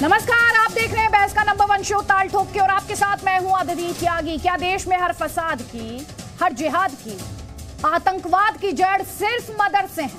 नमस्कार, आप देख रहे हैं बहस का नंबर 1 शो ताल ठोक के, और आपके साथ मैं हूं अदिति त्यागी। क्या देश में हर फसाद की, हर जिहाद की, आतंकवाद की जड़ सिर्फ मदरसे हैं?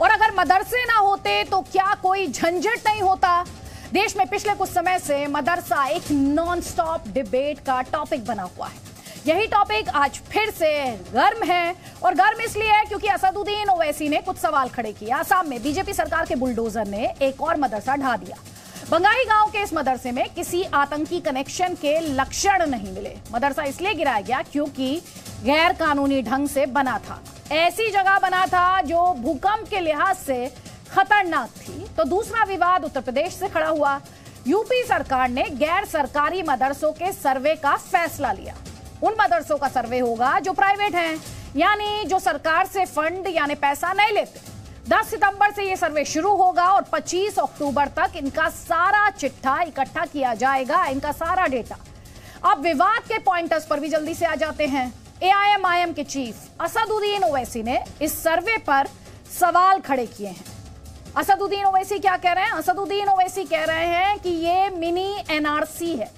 और अगर मदरसे ना होते तो क्या कोई झंझट नहीं होता? देश में पिछले कुछ समय से मदरसा एक नॉन स्टॉप डिबेट का टॉपिक बना हुआ है। यही टॉपिक आज फिर से गर्म है, और गर्म इसलिए है क्योंकि असदुद्दीन ओवैसी ने कुछ सवाल खड़े किए। असम में बीजेपी सरकार के बुलडोजर ने एक और मदरसा ढा दिया। बंगाई गांव के इस मदरसे में किसी आतंकी कनेक्शन के लक्षण नहीं मिले। मदरसा इसलिए गिराया गया क्योंकि गैर कानूनी ढंग से बना था, ऐसी जगह बना था जो भूकंप के लिहाज से खतरनाक थी। तो दूसरा विवाद उत्तर प्रदेश से खड़ा हुआ। यूपी सरकार ने गैर सरकारी मदरसों के सर्वे का फैसला लिया। उन मदरसों का सर्वे होगा जो प्राइवेट हैं, यानी जो सरकार से फंड यानी पैसा नहीं लेते। 10 सितंबर से यह सर्वे शुरू होगा और 25 अक्टूबर तक इनका सारा चिट्ठा इकट्ठा किया जाएगा, इनका सारा डेटा। अब विवाद के पॉइंटर्स पर भी जल्दी से आ जाते हैं। एआईएमआईएम के चीफ असदुद्दीन ओवैसी ने इस सर्वे पर सवाल खड़े किए हैं। असदुद्दीन ओवैसी क्या कह रहे हैं? असदुद्दीन ओवैसी कह रहे हैं कि ये मिनी एनआरसी है।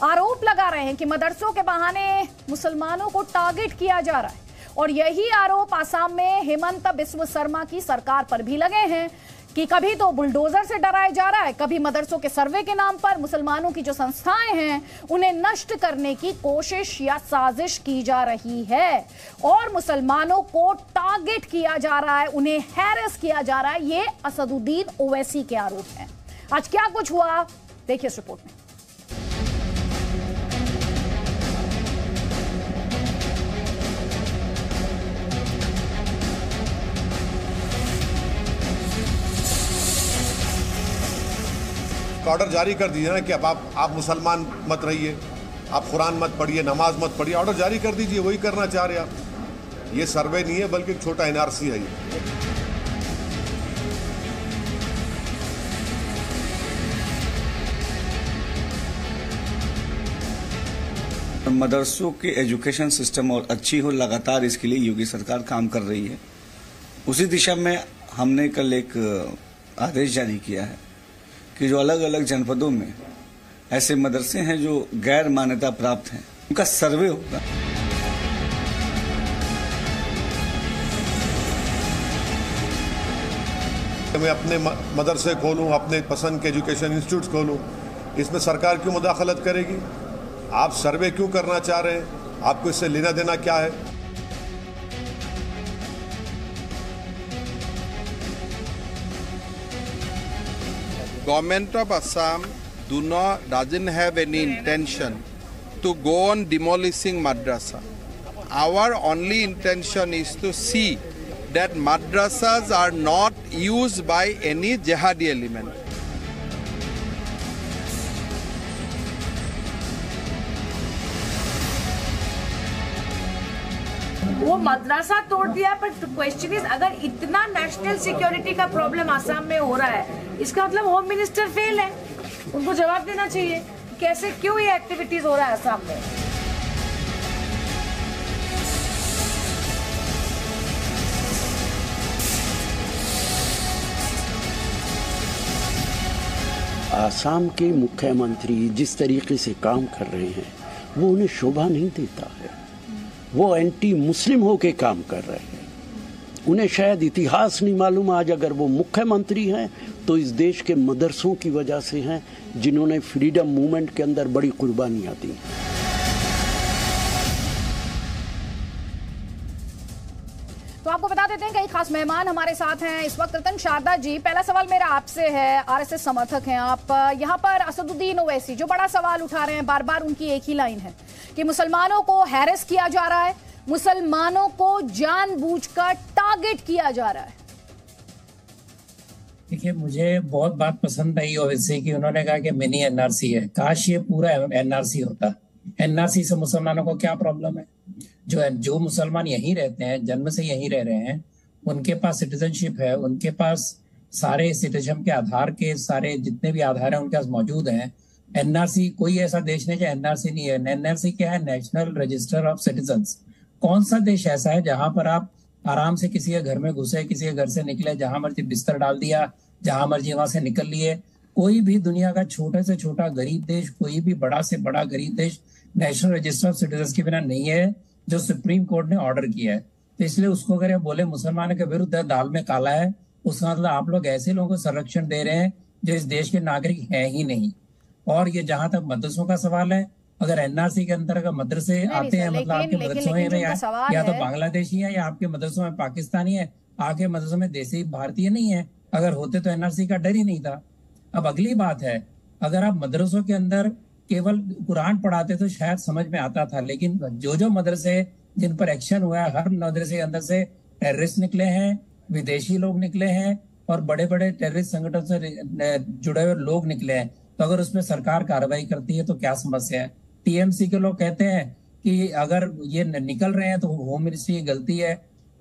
आरोप लगा रहे हैं कि मदरसों के बहाने मुसलमानों को टारगेट किया जा रहा है, और यही आरोप आसाम में हेमंत बिस्व शर्मा की सरकार पर भी लगे हैं कि कभी तो बुलडोजर से डराया जा रहा है, कभी मदरसों के सर्वे के नाम पर मुसलमानों की जो संस्थाएं हैं उन्हें नष्ट करने की कोशिश या साजिश की जा रही है, और मुसलमानों को टारगेट किया जा रहा है, उन्हें हैरेस किया जा रहा है। ये असदुद्दीन ओवैसी के आरोप हैं। आज क्या कुछ हुआ देखिए इस रिपोर्ट में। ऑर्डर जारी कर दीजिए ना कि अब आप मुसलमान मत रहिए, आप कुरान मत पढ़िए, नमाज मत पढ़िए। ऑर्डर जारी कर दीजिए, वही करना चाह रहे आप। ये सर्वे नहीं है बल्कि एक छोटा एनआरसी है। मदरसों के एजुकेशन सिस्टम और अच्छी हो, लगातार इसके लिए योगी सरकार काम कर रही है। उसी दिशा में हमने कल एक आदेश जारी किया है कि जो अलग अलग जनपदों में ऐसे मदरसे हैं जो गैर मान्यता प्राप्त हैं, उनका सर्वे होगा। मैं अपने मदरसे खोलूं, अपने पसंद के एजुकेशन इंस्टीट्यूट खोलूं, इसमें सरकार क्यों मुदाखलत करेगी? आप सर्वे क्यों करना चाह रहे हैं? आपको इससे लेना देना क्या है? Government of Assam doesn't have any intention to go on demolishing madrasa. Our only intention is to see that madrasas are not used by any jihadi element. वो मदरसा तोड़ दिया, पर क्वेश्चन इज अगर इतना नेशनल सिक्योरिटी का problem Assam में हो रहा है, इसका मतलब होम मिनिस्टर फेल है। उनको जवाब देना चाहिए कैसे, क्यों ये एक्टिविटीज हो रहा है आसाम में। आसाम के मुख्यमंत्री जिस तरीके से काम कर रहे हैं वो उन्हें शोभा नहीं देता है। वो एंटी मुस्लिम होके काम कर रहे हैं। उन्हें शायद इतिहास नहीं मालूम। आज अगर वो मुख्यमंत्री हैं तो इस देश के मदरसों की वजह से हैं, जिन्होंने फ्रीडम मूवमेंट के अंदर बड़ी कुर्बानियां दी। तो आपको बता देते हैं कई खास मेहमान हमारे साथ हैं इस वक्त। रतन शारदा जी, पहला सवाल मेरा आपसे है। आरएसएस समर्थक हैं आप। यहाँ पर असदुद्दीन ओवैसी जो बड़ा सवाल उठा रहे हैं, बार बार उनकी एक ही लाइन है कि मुसलमानों को हैरेस किया जा रहा है, मुसलमानों को जानबूझकर टारगेट किया जा रहा है। देखिए, मुझे बहुत बात पसंद आई ओवैसी की। उन्होंने कहा कि मिनी एनआरसी है। काश ये पूरा एनआरसी होता। एनआरसी से मुसलमानों को क्या प्रॉब्लम है? जो मुसलमान यहीं रहते हैं, जन्म से यहीं रह रहे हैं, उनके पास सिटीजनशिप है, उनके पास सारे सिटीजन के आधार के सारे जितने भी आधार हैं उनके पास मौजूद हैं। एनआरसी, कोई ऐसा देश नहीं जहाँ एनआरसी नहीं है। एनआरसी क्या है? National register of citizens. कौन सा देश ऐसा है जहां पर आप आराम से किसी के घर में घुसे, किसी के घर से निकले, जहां मर्जी बिस्तर डाल दिया, जहां मर्जी वहां से निकल लिए, कोई भी दुनिया का छोटे से छोटा गरीब देश, कोई भी बड़ा से बड़ा गरीब देश नेशनल रजिस्टर ऑफ सिटीजन के बिना नहीं है, जो सुप्रीम कोर्ट ने ऑर्डर किया है। तो इसलिए उसको अगर बोले मुसलमानों के विरुद्ध है, दाल में काला है, उसका मतलब आप लोग ऐसे लोगों को संरक्षण दे रहे हैं जो इस देश के नागरिक हैं ही नहीं। और ये जहां तक मदरसों का सवाल है, अगर एनआरसी के अंदर अगर मदरसे आते हैं, मतलब आपके मदरसों में या तो बांग्लादेशी है या आपके मदरसों में पाकिस्तानी है, आपके मदरसों में देसी भारतीय नहीं है। अगर होते तो एनआरसी का डर ही नहीं था। अब अगली बात है, अगर आप मदरसों के अंदर केवल कुरान पढ़ाते तो शायद समझ में आता था, लेकिन जो मदरसे जिन पर एक्शन हुआ है, हर मदरसे के अंदर से टेररिस्ट निकले हैं, विदेशी लोग निकले हैं और बड़े बड़े टेररिस्ट संगठन से जुड़े हुए लोग निकले हैं। तो अगर उसमें सरकार कार्रवाई करती है तो क्या समस्या है? टीएमसी के लोग कहते हैं कि अगर ये निकल रहे हैं तो होम मिनिस्ट्री की गलती है।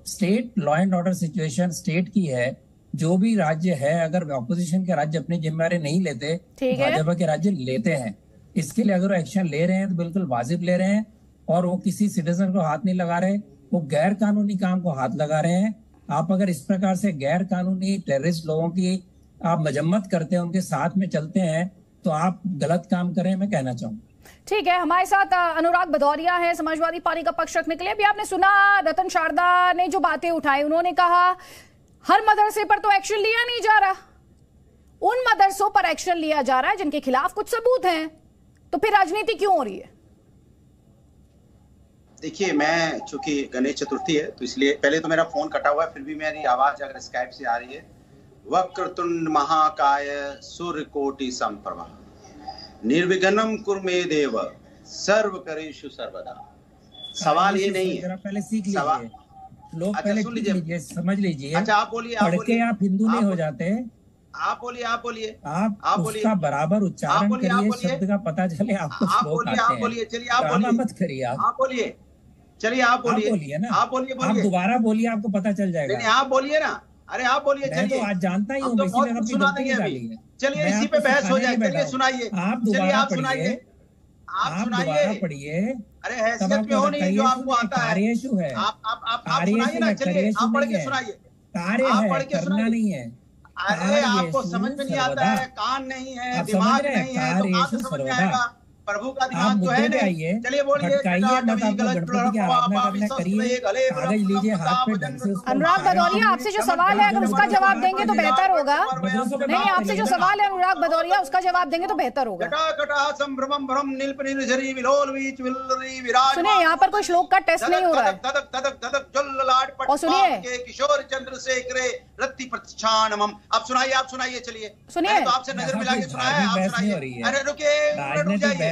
State law and order situation state की है। जो भी राज्य है, अगर ऑपोजिशन के राज्य अपनी जिम्मेदारी नहीं लेते, भाजपा के राज्य लेते हैं। इसके लिए अगर एक्शन ले रहे हैं तो बिल्कुल वाजिब ले रहे हैं और वो किसी सिटीजन को हाथ नहीं लगा रहे, वो गैर कानूनी काम को हाथ लगा रहे हैं। आप अगर इस प्रकार से गैर कानूनी टेररिस्ट लोगों की आप मजम्मत करते हैं, उनके साथ में चलते हैं, तो आप गलत काम करें, मैं कहना चाहूंगा। ठीक है, हमारे साथ अनुराग भदौरिया है, समाजवादी पार्टी का पक्ष रखने के लिए। अभी आपने सुना रतन शारदा ने जो बातें उठाई, उन्होंने कहा हर मदरसे पर तो एक्शन लिया नहीं जा रहा, उन मदरसों पर एक्शन लिया जा रहा है जिनके खिलाफ कुछ सबूत हैं, तो फिर राजनीति क्यों हो रही है? देखिए, मैं चूंकि गणेश चतुर्थी है तो इसलिए पहले तो मेरा फोन कटा हुआ है, फिर भी मेरी आवाज अगर स्काइप से आ रही है। वक्रतुंड महाकाय सूर्यकोटि समप्रभा निर्विघ्नं कुरु देव सर्व करेषु सर्वदा। सवाल ये नहीं है, पहले सीख लीजिए, लोग पहले सुन लीजिए, समझ लीजिए। अच्छा, आप बोलिए, पढ़ के आप हिंदू नहीं हो जाते। आप बोलिए आप उसका बराबर उच्चारण करिए, शब्द का पता चले आपको। आप बोलिए, चलिए आप बोलिए, मत करिए, आप बोलिए, चलिए आप बोलिए ना, आप बोलिए, आप दोबारा बोलिए, आपको पता चल जाएगा। नहीं, आप बोलिए ना, अरे आप बोलिए, चलिए। तो आज जानता ही हूँ, चलिए इसी पे बहस हो जाए, चलिए सुनाइए, चलिए आप सुनाइए, आप सुनाइए, पढ़िए। अरे हैसियत में हो नहीं जो आपको आता है, आप सुनाइए ना, चलिए आप पढ़ के सुनाइए, आप पढ़ के सुनाइए। नहीं है, अरे आपको समझ में नहीं आता है, कान नहीं है, दिमाग नहीं है, तो आप समझ में आएगा। प्रभु का दिमाग तो है नहीं। चलिए बोलिए, अनुराग भदौरिया, आपसे जो सवाल है अगर उसका जवाब देंगे तो बेहतर होगा। नहीं, आपसे जो सवाल है अनुराग भदौरिया, उसका जवाब देंगे तो बेहतर होगा। सुनिए, यहाँ पर कोई श्लोक का टेस्ट नहीं हो रहा है। और सुनिए, किशोर चंद्रशेखर रत्ति प्रतिष्ठानम। आप सुनाइए, चलिए सुनिए, तो आपसे नजर मिला के सुनाया, आप सुनाइए। अरे रुकिए,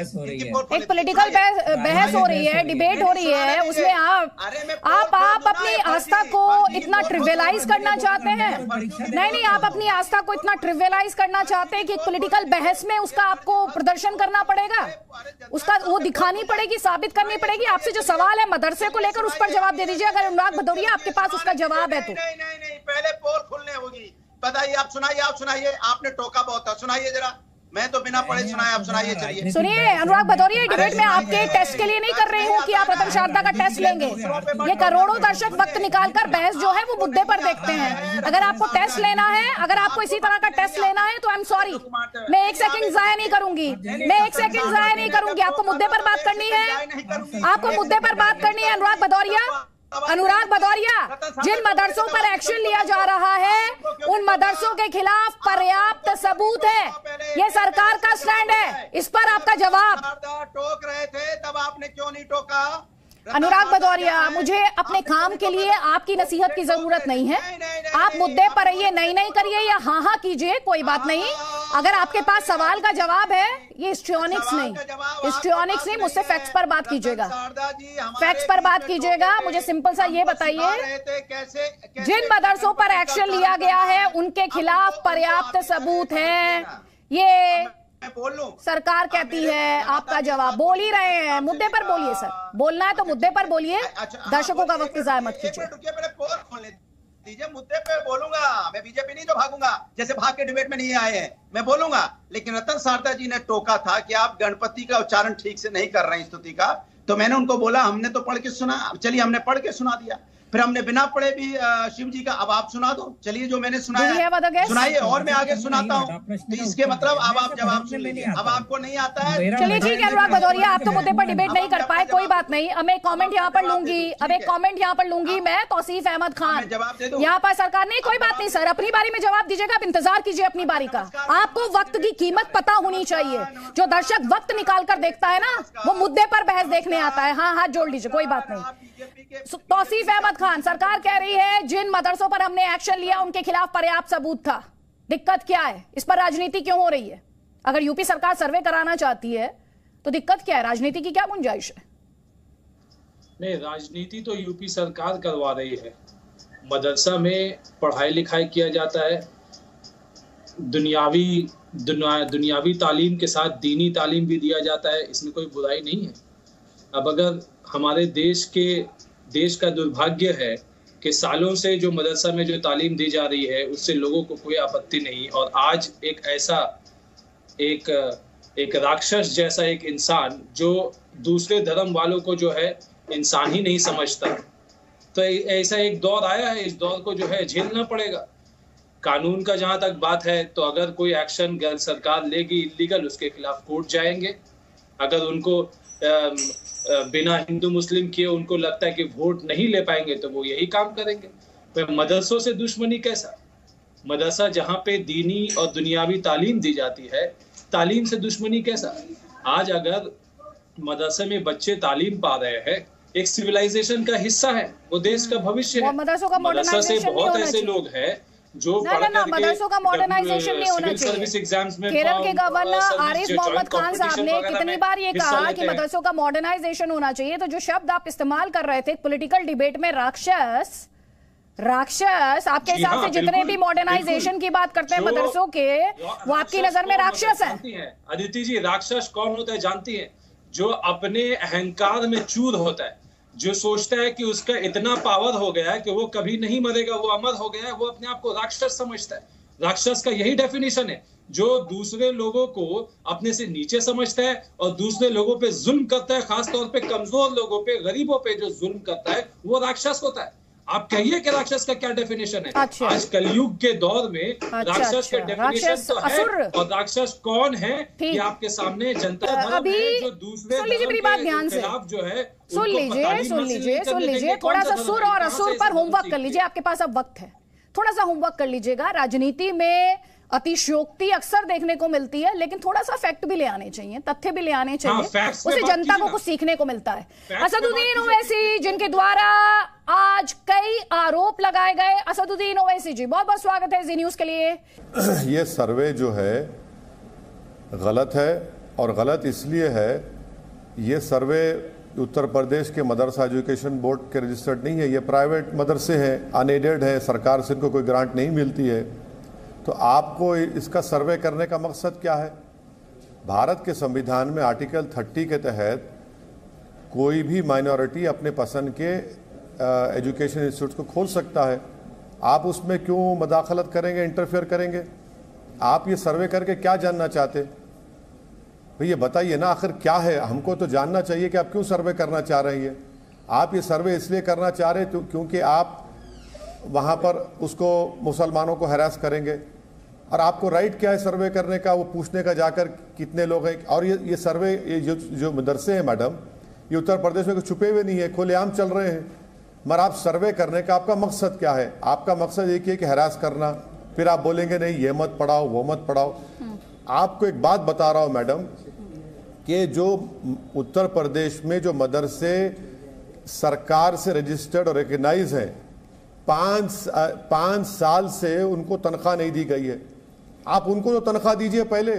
एक पॉलिटिकल बहस हो रही है, डिबेट हो रही है, उसमें आप अपनी आस्था को इतना ट्रिवियलाइज करना चाहते हैं। नहीं, आप अपनी आस्था को इतना ट्रिवियलाइज करना चाहते हैं कि एक पॉलिटिकल बहस में उसका आपको प्रदर्शन करना पड़ेगा, उसका वो दिखानी पड़ेगी, साबित करनी पड़ेगी। आपसे जो सवाल है मदरसे को लेकर, उस पर जवाब दे दीजिए अगर अनुराग भदौरिया आपके पास उसका जवाब है तो। नहीं, पहले पोल खुलने होगी। बताइए, आप सुनाइए, आपने टोका बहुत था, सुनाइए जरा। मैं तो बिना पढ़े सुनाया, आप सुनाइए, चलिए। सुनिए अनुराग भदौरिया, डिबेट में आपके टेस्ट के लिए नहीं कर रही हूँ कि आप रतन शारदा का टेस्ट लेंगे। ये करोड़ों दर्शक वक्त निकालकर बहस जो है वो मुद्दे पर देखते हैं। अगर आपको टेस्ट लेना है, अगर आपको इसी तरह का टेस्ट लेना है तो आई एम सॉरी, मैं एक सेकंड जाया नहीं करूंगी, आपको मुद्दे पर बात करनी है, आपको मुद्दे पर बात करनी है। अनुराग भदौरिया, जिन मदरसों पर एक्शन लिया जा रहा है उन मदरसों के खिलाफ पर्याप्त सबूत है, ये सरकार का स्टैंड है, इस पर आपका जवाब। टोक रहे थे तब आपने क्यों नहीं टोका? अनुराग भदौरिया, मुझे अपने काम के लिए आपकी नसीहत की जरूरत नहीं है। आप मुद्दे पर रहिए, नहीं करिए या हाँ कीजिए, कोई बात नहीं। अगर आपके पास सवाल का जवाब है, ये हिस्ट्रियोनिक्स नहीं, मुझसे फैक्ट्स पर बात कीजिएगा, फैक्ट्स पर बात कीजिएगा। मुझे सिंपल सा ये बताइए, जिन मदरसों पर एक्शन लिया गया है उनके खिलाफ पर्याप्त सबूत है, ये सरकार कहती है। आपका जवाब बोल ही रहे हैं, मुद्दे पर बोलिए सर, बोलना है तो मुद्दे पर बोलिए, दर्शकों का वक्त ज़ाया मत कीजिए। मुद्दे पे बोलूंगा, मैं बीजेपी नहीं तो भागूंगा, जैसे भाग के डिबेट में नहीं आए हैं, मैं बोलूंगा। लेकिन रतन शारदा जी ने टोका था कि आप गणपति का उच्चारण ठीक से नहीं कर रहे हैं, स्तुति का। तो मैंने उनको बोला, हमने तो पढ़ के सुना, चलिए हमने पढ़ के सुना दिया। फिर हमने बिना पढ़े भी शिव जी का, अब आप सुना दो, चलिए जो मैंने सुनाया सुनाइए और मैं आगे सुनाता हूँ। तो इसके मतलब अब आप जवाब सुन लीजिए, अब आपको नहीं आता है। चलिए ठीक है अनुराग भदौरिया, आप तो मुद्दे पर डिबेट नहीं कर पाए, कोई बात नहीं। अब मैं कमेंट यहाँ पर लूंगी, मैं तौसीफ अहमद खान यहाँ पर सरकार नहीं, कोई बात नहीं सर, अपनी बारी में जवाब दीजिएगा, आप इंतजार कीजिए अपनी बारी का। आपको वक्त की कीमत पता होनी चाहिए। जो दर्शक वक्त निकाल कर देखता है ना, वो मुद्दे पर बहस देखने आता है। हाँ, हाथ जोड़ लीजिए, कोई बात नहीं। तौसीफ अहमद खान, सरकार कह रही है जिन मदरसों पर हमने एक्शन लिया उनके खिलाफ पर्याप्त सबूत था। दिक्कत क्या है? इस पर राजनीति क्यों हो रही है? अगर यूपी सरकार सर्वे कराना चाहती है तो दिक्कत क्या है? राजनीति की क्या गुंजाइश है? नहीं, राजनीति तो यूपी सरकार करवा रही है। मदरसा में पढ़ाई लिखाई किया जाता है, दुनियावी तालीम के साथ दीनी तालीम भी दिया जाता है, इसमें कोई बुराई नहीं है। अब अगर हमारे देश का दुर्भाग्य है कि सालों से जो मदरसा में जो तालीम दी जा रही है उससे लोगों को कोई आपत्ति नहीं, और आज एक ऐसा एक राक्षस जैसा एक इंसान जो दूसरे धर्म वालों को जो है इंसान ही नहीं समझता, तो ऐसा एक दौर आया है, इस दौर को जो है झेलना पड़ेगा। कानून का जहां तक बात है तो अगर कोई एक्शन सरकार लेगी इलीगल, उसके खिलाफ कोर्ट जाएंगे। अगर उनको बिना हिंदू मुस्लिम किए उनको लगता है कि वोट नहीं ले पाएंगे तो वो यही काम करेंगे। तो मदरसों से दुश्मनी कैसा? मदरसा जहां पे दीनी और दुनियावी तालीम दी जाती है, तालीम से दुश्मनी कैसा? आज अगर मदरसे में बच्चे तालीम पा रहे हैं, एक सिविलाइजेशन का हिस्सा है, वो देश का भविष्य है। मदरसा से बहुत ऐसे लोग हैं जो मदरसों का मॉडर्नाइजेशन नहीं होना चाहिए। केरल के गवर्नर आरिफ मोहम्मद खान साहब ने कितनी बार ये कहा कि मदरसों का मॉडर्नाइजेशन होना चाहिए। तो जो शब्द आप इस्तेमाल कर रहे थे पॉलिटिकल डिबेट में, राक्षस, आपके हिसाब से जितने भी मॉडर्नाइजेशन की बात करते हैं मदरसों के, वो आपकी नजर में राक्षस है? अदिति जी, राक्षस कौन होता है जानती है? जो अपने अहंकार में चूर होता है, जो सोचता है कि उसका इतना पावर हो गया है कि वो कभी नहीं मरेगा, वो अमर हो गया है, वो अपने आप को राक्षस समझता है। राक्षस का यही डेफिनेशन है, जो दूसरे लोगों को अपने से नीचे समझता है और दूसरे लोगों पे जुल्म करता है, खासतौर पे कमजोर लोगों पे, गरीबों पे जो जुल्म करता है, वो राक्षस होता है। आप कहिए कि राक्षस का क्या डेफिनेशन है? आज कलयुग के दौर में राक्षस का डेफिनेशन तो है, और राक्षस कौन है ये आपके सामने जनता अभी जो दूसरे मेरी बात ध्यान से जो है सुन लीजिए, थोड़ा सा सुर और असुर पर होमवर्क कर लीजिए। आपके पास अब वक्त है, थोड़ा सा होमवर्क कर लीजिएगा। राजनीति में अतिशयोक्ति अक्सर देखने को मिलती है, लेकिन थोड़ा सा फैक्ट भी ले आने चाहिए, तथ्य भी ले आने चाहिए, उससे जनता को कुछ सीखने को मिलता है। असदुद्दीन ओवैसी, जिनके द्वारा आज कई आरोप लगाए गए। असदुद्दीन ओवैसी जी, बहुत बहुत स्वागत है जी न्यूज के लिए। ये सर्वे जो है गलत है, और गलत इसलिए है, ये सर्वे उत्तर प्रदेश के मदरसा एजुकेशन बोर्ड के रजिस्टर्ड नहीं है, ये प्राइवेट मदरसे हैं, अनएडेड है, सरकार से इनको कोई ग्रांट नहीं मिलती है। तो आपको इसका सर्वे करने का मकसद क्या है? भारत के संविधान में आर्टिकल 30 के तहत कोई भी माइनॉरिटी अपने पसंद के एजुकेशन इंस्टीट्यूट को खोल सकता है। आप उसमें क्यों मदाखलत करेंगे, इंटरफेयर करेंगे? आप ये सर्वे करके क्या जानना चाहते? भैया बताइए ना, आखिर क्या है? हमको तो जानना चाहिए कि आप क्यों सर्वे करना चाह रहे हैं। आप ये सर्वे इसलिए करना चाह रहे हैं क्योंकि आप वहाँ पर उसको मुसलमानों को हैरास करेंगे, और आपको राइट क्या है सर्वे करने का, वो पूछने का जाकर कितने लोग हैं। और ये सर्वे, ये जो मदरसे हैं मैडम, ये उत्तर प्रदेश में कुछ छुपे हुए नहीं है, खुलेआम चल रहे हैं। मगर आप सर्वे करने का आपका मकसद क्या है? आपका मकसद एक ही है कि हैरास करना, फिर आप बोलेंगे नहीं ये मत पढ़ाओ, वो मत पढ़ाओ। आपको एक बात बता रहा हूँ मैडम, कि जो उत्तर प्रदेश में जो मदरसे सरकार से रजिस्टर्ड और रिकग्नाइज हैं, 5 साल से उनको तनख्वाह नहीं दी गई है। आप उनको तो तनख्वाह दीजिए पहले।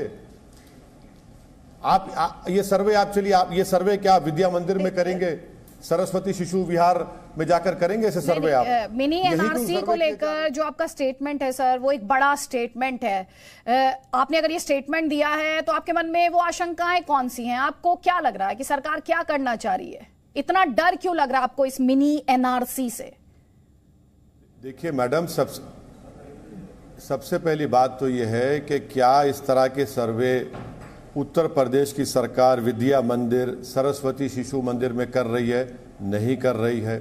आप ये सर्वे, आप चलिए, आप ये सर्वे क्या विद्या मंदिर में करेंगे, सरस्वती शिशु विहार में जाकर करेंगे ऐसे सर्वे? आप मिनी एनआरसी को लेकर जो आपका स्टेटमेंट है सर, वो एक बड़ा स्टेटमेंट है। आपने अगर ये स्टेटमेंट दिया है तो आपके मन में वो आशंकाएं कौन सी हैं? आपको क्या लग रहा है कि सरकार क्या करना चाह रही है? इतना डर क्यों लग रहा है आपको इस मिनी एनआरसी से? देखिए मैडम, सबसे पहली बात तो यह है कि क्या इस तरह के सर्वे उत्तर प्रदेश की सरकार विद्या मंदिर, सरस्वती शिशु मंदिर में कर रही है? नहीं कर रही है,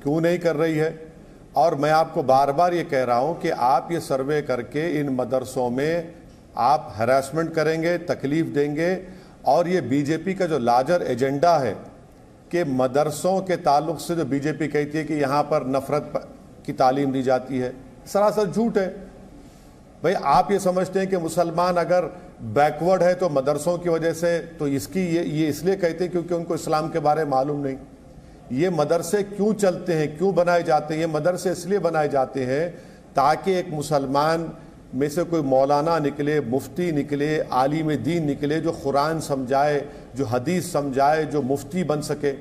क्यों नहीं कर रही है? और मैं आपको बार बार ये कह रहा हूं कि आप ये सर्वे करके इन मदरसों में आप हैरेसमेंट करेंगे, तकलीफ देंगे, और ये बीजेपी का जो लार्जर एजेंडा है कि मदरसों के ताल्लुक से जो बीजेपी कहती है कि यहाँ पर नफरत की तालीम दी जाती है, सरासर झूठ है। भाई आप ये समझते हैं कि मुसलमान अगर बैकवर्ड है तो मदरसों की वजह से, तो इसकी ये इसलिए कहते हैं क्योंकि उनको इस्लाम के बारे में मालूम नहीं। ये मदरसे क्यों चलते हैं, क्यों बनाए जाते हैं? ये मदरसे इसलिए बनाए जाते हैं ताकि एक मुसलमान में से कोई मौलाना निकले, मुफ्ती निकले, आलिम दीन निकले, जो कुरान समझाए, जो हदीस समझाए, जो मुफ्ती बन सके।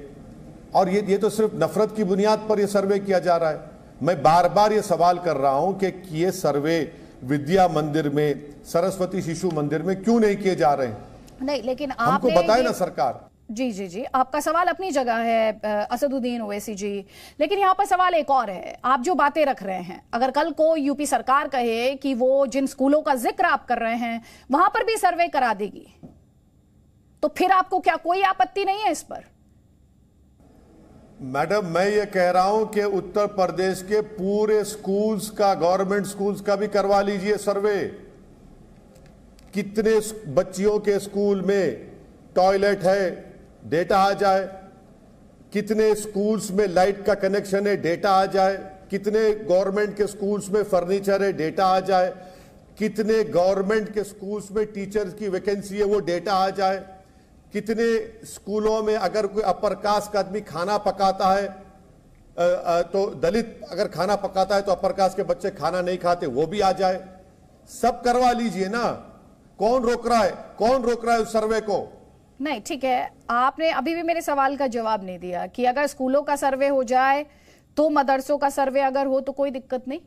और ये तो सिर्फ नफरत की बुनियाद पर ये सर्वे किया जा रहा है। मैं बार बार ये सवाल कर रहा हूं कि ये सर्वे विद्या मंदिर में, सरस्वती शिशु मंदिर में क्यों नहीं किए जा रहे हैं? नहीं, लेकिन हमको बताए ना सरकार। जी, आपका सवाल अपनी जगह है असदुद्दीन ओवैसी जी, लेकिन यहाँ पर सवाल एक और है। आप जो बातें रख रहे हैं, अगर कल को यूपी सरकार कहे कि वो जिन स्कूलों का जिक्र आप कर रहे हैं वहां पर भी सर्वे करा देगी, तो फिर आपको क्या कोई आपत्ति नहीं है इस पर? मैडम, मैं ये कह रहा हूं कि उत्तर प्रदेश के पूरे स्कूल्स का, गवर्नमेंट स्कूल्स का भी करवा लीजिए सर्वे। कितने बच्चियों के स्कूल में टॉयलेट है, डेटा आ जाए। कितने स्कूल्स में लाइट का कनेक्शन है, डेटा आ जाए। कितने गवर्नमेंट के स्कूल्स में फर्नीचर है, डेटा आ जाए। कितने गवर्नमेंट के स्कूल्स में टीचर्स की वैकेंसी है, वो डेटा आ जाए। कितने स्कूलों में अगर कोई अपर कास्ट का आदमी खाना पकाता है, तो दलित अगर खाना पकाता है तो अपर कास्ट के बच्चे खाना नहीं खाते, वो भी आ जाए। सब करवा लीजिए ना, कौन रोक रहा है? कौन रोक रहा है उस सर्वे को? नहीं, ठीक है, आपने अभी भी मेरे सवाल का जवाब नहीं दिया कि अगर स्कूलों का सर्वे हो जाए तो मदरसों का सर्वे अगर हो तो कोई दिक्कत नहीं।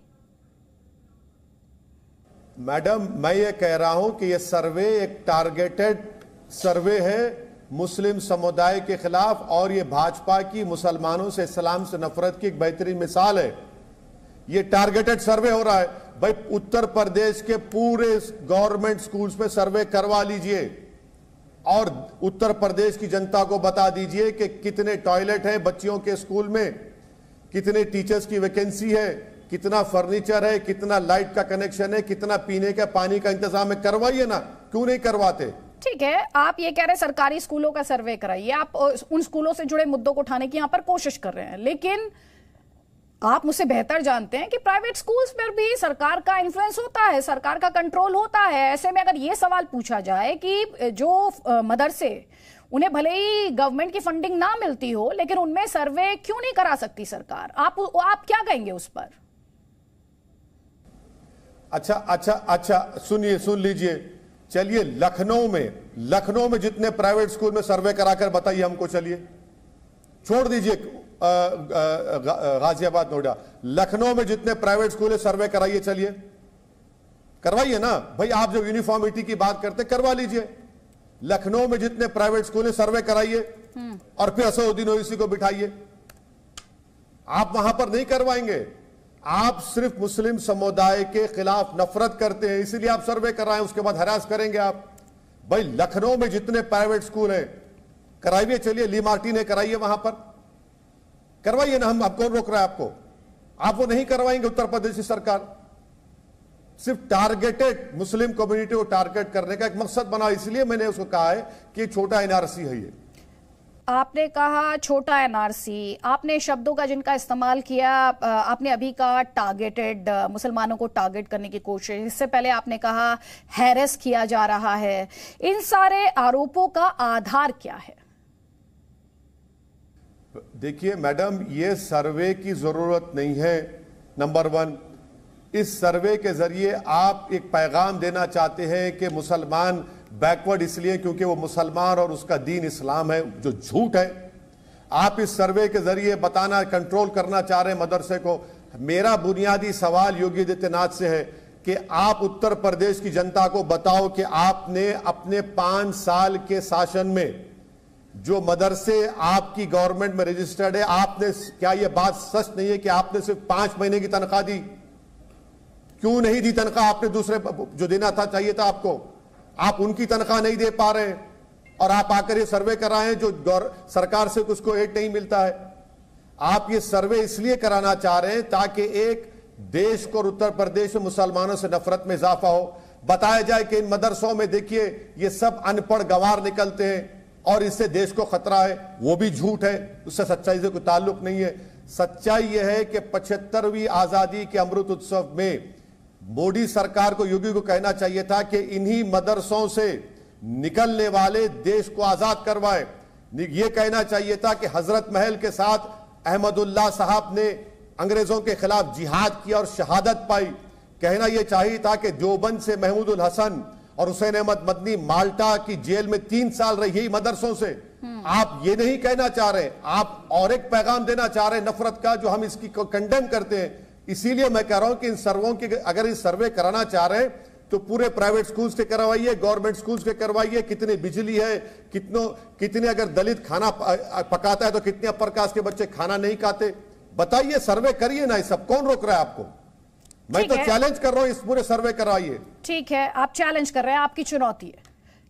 मैडम, मैं ये कह रहा हूं कि ये सर्वे एक टारगेटेड सर्वे है मुस्लिम समुदाय के खिलाफ, और ये भाजपा की मुसलमानों से, इस्लाम से नफरत की एक बेहतरीन मिसाल है। ये टारगेटेड सर्वे हो रहा है। भाई उत्तर प्रदेश के पूरे गवर्नमेंट स्कूल्स में सर्वे करवा लीजिए और उत्तर प्रदेश की जनता को बता दीजिए कि कितने टॉयलेट है बच्चियों के स्कूल में, कितने टीचर्स की वैकेंसी है, कितना फर्नीचर है, कितना लाइट का कनेक्शन है, कितना पीने का पानी का इंतजाम है। करवाइए ना, क्यों नहीं करवाते? ठीक है, आप ये कह रहे हैं सरकारी स्कूलों का सर्वे कराइए, आप उन स्कूलों से जुड़े मुद्दों को उठाने की यहां पर कोशिश कर रहे हैं, लेकिन आप मुझसे बेहतर जानते हैं कि प्राइवेट स्कूल्स पर भी सरकार का इन्फ्लुएंस होता है, सरकार का कंट्रोल होता है। ऐसे में अगर ये सवाल पूछा जाए कि जो मदरसे, उन्हें भले ही गवर्नमेंट की फंडिंग ना मिलती हो, लेकिन उनमें सर्वे क्यों नहीं करा सकती सरकार? आप क्या कहेंगे उस पर? अच्छा, सुन लीजिए। चलिए, लखनऊ में जितने प्राइवेट स्कूल में सर्वे कराकर बताइए हमको। चलिए, छोड़ दीजिए गाजियाबाद, नोएडा, लखनऊ में जितने प्राइवेट स्कूल है सर्वे कराइए। चलिए, करवाइए ना भाई। आप जब यूनिफॉर्मिटी की बात करते, करवा लीजिए। लखनऊ में जितने प्राइवेट स्कूल है सर्वे कराइए और फिर असदुद्दीन ओवैसी को बिठाइए। आप वहां पर नहीं करवाएंगे। आप सिर्फ मुस्लिम समुदाय के खिलाफ नफरत करते हैं, इसलिए आप सर्वे कराएं, उसके बाद हरास करेंगे आप। भाई लखनऊ में जितने प्राइवेट स्कूल हैं कराइए। चलिए, ली मार्टी ने कराइए, वहां पर करवाइए ना। हम कौन रोक रहा है आपको? आप वो नहीं करवाएंगे। उत्तर प्रदेश की सरकार सिर्फ टारगेटेड मुस्लिम कम्युनिटी को टारगेट करने का एक मकसद बना, इसलिए मैंने उसको कहा है कि छोटा एनआरसी है ये। आपने कहा छोटा एनआरसी, आपने शब्दों का जिनका इस्तेमाल किया, आपने अभी कहा टारगेटेड, मुसलमानों को टारगेट करने की कोशिश, इससे पहले आपने कहा हैरेस किया जा रहा है। इन सारे आरोपों का आधार क्या है? देखिए मैडम, ये सर्वे की जरूरत नहीं है। नंबर 1, इस सर्वे के जरिए आप एक पैगाम देना चाहते हैं कि मुसलमान बैकवर्ड इसलिए क्योंकि वो मुसलमान और उसका दीन इस्लाम है, जो झूठ है। आप इस सर्वे के जरिए बताना, कंट्रोल करना चाह रहे हैं मदरसे को। मेरा बुनियादी सवाल योगी आदित्यनाथ से है कि आप उत्तर प्रदेश की जनता को बताओ कि आपने अपने 5 साल के शासन में जो मदरसे आपकी गवर्नमेंट में रजिस्टर्ड है, आपने, क्या यह बात सच नहीं है कि आपने सिर्फ 5 महीने की तनख्वाह दी? क्यों नहीं दी तनख्वाह? आपने दूसरे जो देना था, चाहिए था आपको, आप उनकी तनख्वाह नहीं दे पा रहे, और आप आकर ये सर्वे कराएं जो सरकार से उसको एड नहीं मिलता है। आप ये सर्वे इसलिए कराना चाह रहे हैं ताकि एक देश को और उत्तर प्रदेश में मुसलमानों से नफरत में इजाफा हो। बताया जाए कि इन मदरसों में देखिए ये सब अनपढ़ गंवार निकलते हैं और इससे देश को खतरा है, वो भी झूठ है, उससे सच्चाई से कोई ताल्लुक नहीं है। सच्चाई यह है कि 75वीं आजादी के अमृत उत्सव में मोदी सरकार को, योगी को कहना चाहिए था कि इन्हीं मदरसों से निकलने वाले देश को आजाद करवाए। यह कहना चाहिए था कि हजरत महल के साथ अहमदुल्लाह साहब ने अंग्रेजों के खिलाफ जिहाद किया और शहादत पाई। कहना यह चाहिए था कि देवबंद से महमूदुल हसन और हुसैन अहमद मदनी माल्टा की जेल में 3 साल रही यही मदरसों से। आप ये नहीं कहना चाह रहे, आप और एक पैगाम देना चाह रहे नफरत का, जो हम इसकी को कंडेम करते हैं। इसीलिए मैं कह रहा हूं कि इन सर्वों की अगर इस सर्वे कराना चाह रहे हैं तो पूरे प्राइवेट स्कूल्स के करवाइए, गवर्नमेंट स्कूल्स के करवाइए, कितनी बिजली है, कितने अगर दलित खाना पकाता है तो कितने अपर कास्ट के बच्चे खाना नहीं खाते, बताइए, सर्वे करिए ना। ये सब कौन रोक रहा है आपको? मैं तो चैलेंज कर रहा हूं, इस पूरे सर्वे कराइए। ठीक है, आप चैलेंज कर रहे हैं, आपकी चुनौती है,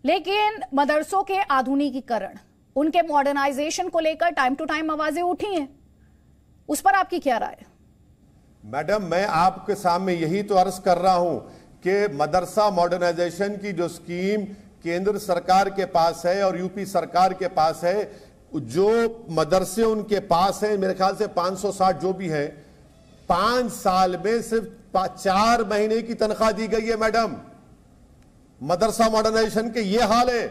लेकिन मदरसों के आधुनिकीकरण, उनके मॉडर्नाइजेशन को लेकर टाइम टू टाइम आवाजें उठी हैं, उस पर आपकी क्या राय है? मैडम, मैं आपके सामने यही तो अर्ज कर रहा हूं कि मदरसा मॉडर्नाइजेशन की जो स्कीम केंद्र सरकार के पास है और यूपी सरकार के पास है, जो मदरसे उनके पास है, मेरे ख्याल से 560 जो भी है, 5 साल में सिर्फ 4 महीने की तनख्वाह दी गई है। मैडम, मदरसा मॉडर्नाइजेशन के ये हाल है।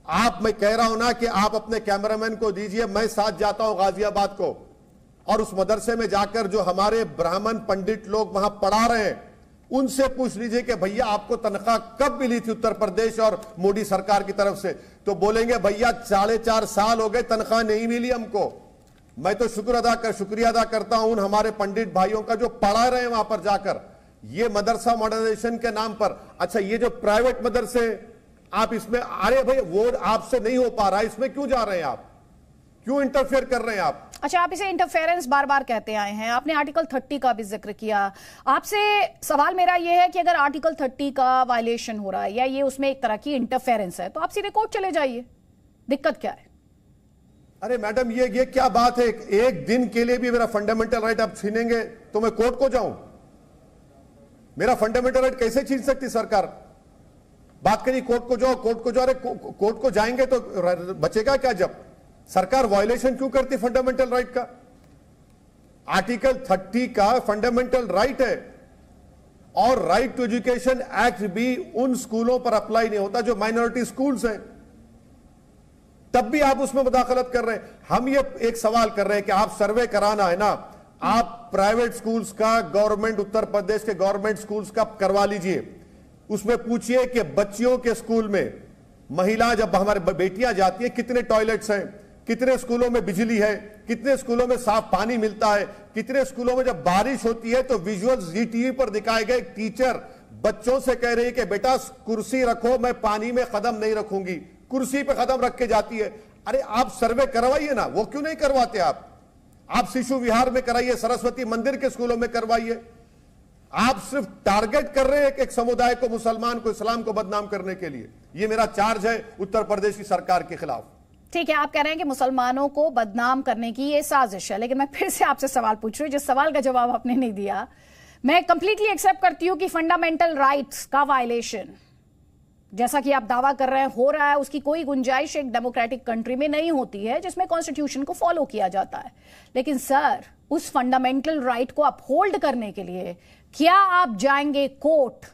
आप, मैं कह रहा हूं ना कि आप अपने कैमरामैन को दीजिए, मैं साथ जाता हूं गाजियाबाद को, और उस मदरसे में जाकर जो हमारे ब्राह्मण पंडित लोग वहां पढ़ा रहे हैं उनसे पूछ लीजिए कि भैया आपको तनख्वाह कब मिली थी उत्तर प्रदेश और मोदी सरकार की तरफ से, तो बोलेंगे भैया 4.5 साल हो गए तनख्वाह नहीं मिली हमको। मैं तो शुक्रिया अदा करता हूं उन हमारे पंडित भाइयों का जो पढ़ा रहे हैं वहां पर जाकर, ये मदरसा मॉडर्नाइजेशन के नाम पर। अच्छा, ये जो प्राइवेट मदरसे आप इसमें, अरे भाई वो आपसे नहीं हो पा रहा है, इसमें क्यों जा रहे हैं आप, क्यों इंटरफेयर कर रहे हैं आप? अच्छा, आप इसे इंटरफेरेंस बार बार कहते आए हैं, आपने आर्टिकल 30 का भी जिक्र किया। आपसे सवाल मेरा यह है कि अगर आर्टिकल 30 का वायलेशन हो रहा है या ये उसमें एक तरह की इंटरफेरेंस है, तो आप सीधे कोर्ट चले जाइए, दिक्कत क्या है? अरे मैडम, ये क्या बात है? एक दिन के लिए भी मेरा फंडामेंटल राइट आप छीनेंगे तो मैं कोर्ट को जाऊं? मेरा फंडामेंटल राइट कैसे छीन सकती सरकार? बात करिए कोर्ट को जाओ, कोर्ट को जाओ। अरे कोर्ट को जाएंगे तो बचेगा क्या? जब सरकार वायलेशन क्यों करती फंडामेंटल राइट का? आर्टिकल 30 का फंडामेंटल राइट है, और राइट टू एजुकेशन एक्ट भी उन स्कूलों पर अप्लाई नहीं होता जो माइनॉरिटी स्कूल्स हैं, तब भी आप उसमें मुदाखलत कर रहे हैं। हम ये एक सवाल कर रहे हैं कि आप सर्वे कराना है ना, आप प्राइवेट स्कूल्स का, गवर्नमेंट, उत्तर प्रदेश के गवर्नमेंट स्कूल्स का करवा लीजिए। उसमें पूछिए कि बच्चियों के स्कूल में, महिला जब हमारे बेटियां जाती है, कितने टॉयलेट्स हैं, कितने स्कूलों में बिजली है, कितने स्कूलों में साफ पानी मिलता है, कितने स्कूलों में जब बारिश होती है तो विजुअल्स जी टीवी पर दिखाए गए टीचर बच्चों से कह रही है कि बेटा कुर्सी रखो, मैं पानी में कदम नहीं रखूंगी, कुर्सी पे कदम रख के जाती है। अरे आप सर्वे करवाइए ना, वो क्यों नहीं करवाते आप शिशु विहार में कराइए, सरस्वती मंदिर के स्कूलों में करवाइए। आप सिर्फ टारगेट कर रहे हैं एक समुदाय को, मुसलमान को, इस्लाम को बदनाम करने के लिए। यह मेरा चार्ज है उत्तर प्रदेश की सरकार के खिलाफ। ठीक है, आप कह रहे हैं कि मुसलमानों को बदनाम करने की ये साजिश है, लेकिन मैं फिर से आपसे सवाल पूछ रही हूं जिस सवाल का जवाब आपने नहीं दिया। मैं कंप्लीटली एक्सेप्ट करती हूं कि फंडामेंटल राइट्स का वायलेशन, जैसा कि आप दावा कर रहे हैं, हो रहा है, उसकी कोई गुंजाइश एक डेमोक्रेटिक कंट्री में नहीं होती है जिसमें कॉन्स्टिट्यूशन को फॉलो किया जाता है। लेकिन सर, उस फंडामेंटल राइट को अपहोल्ड करने के लिए क्या आप जाएंगे कोर्ट?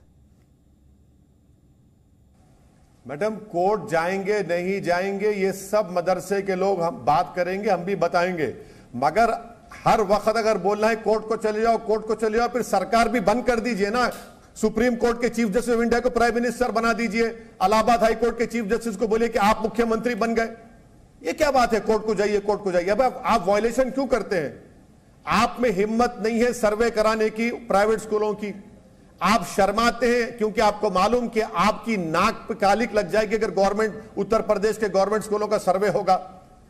मैडम, कोर्ट जाएंगे नहीं जाएंगे ये सब मदरसे के लोग हम बात करेंगे, हम भी बताएंगे, मगर हर वक्त अगर बोलना है कोर्ट को चले जाओ, कोर्ट को चले जाओ, फिर सरकार भी बंद कर दीजिए ना। सुप्रीम कोर्ट के चीफ जस्टिस ऑफ इंडिया को प्राइम मिनिस्टर बना दीजिए, इलाहाबाद हाई कोर्ट के चीफ जस्टिस को बोलिए कि आप मुख्यमंत्री बन गए। ये क्या बात है? कोर्ट को जाइए, कोर्ट को जाइए। अब आप वायलेशन क्यों करते हैं? आप में हिम्मत नहीं है सर्वे कराने की प्राइवेट स्कूलों की, आप शर्माते हैं क्योंकि आपको मालूम कि आपकी नाक पे कालिक लग जाएगी अगर गवर्नमेंट, उत्तर प्रदेश के गवर्नमेंट स्कूलों का सर्वे होगा।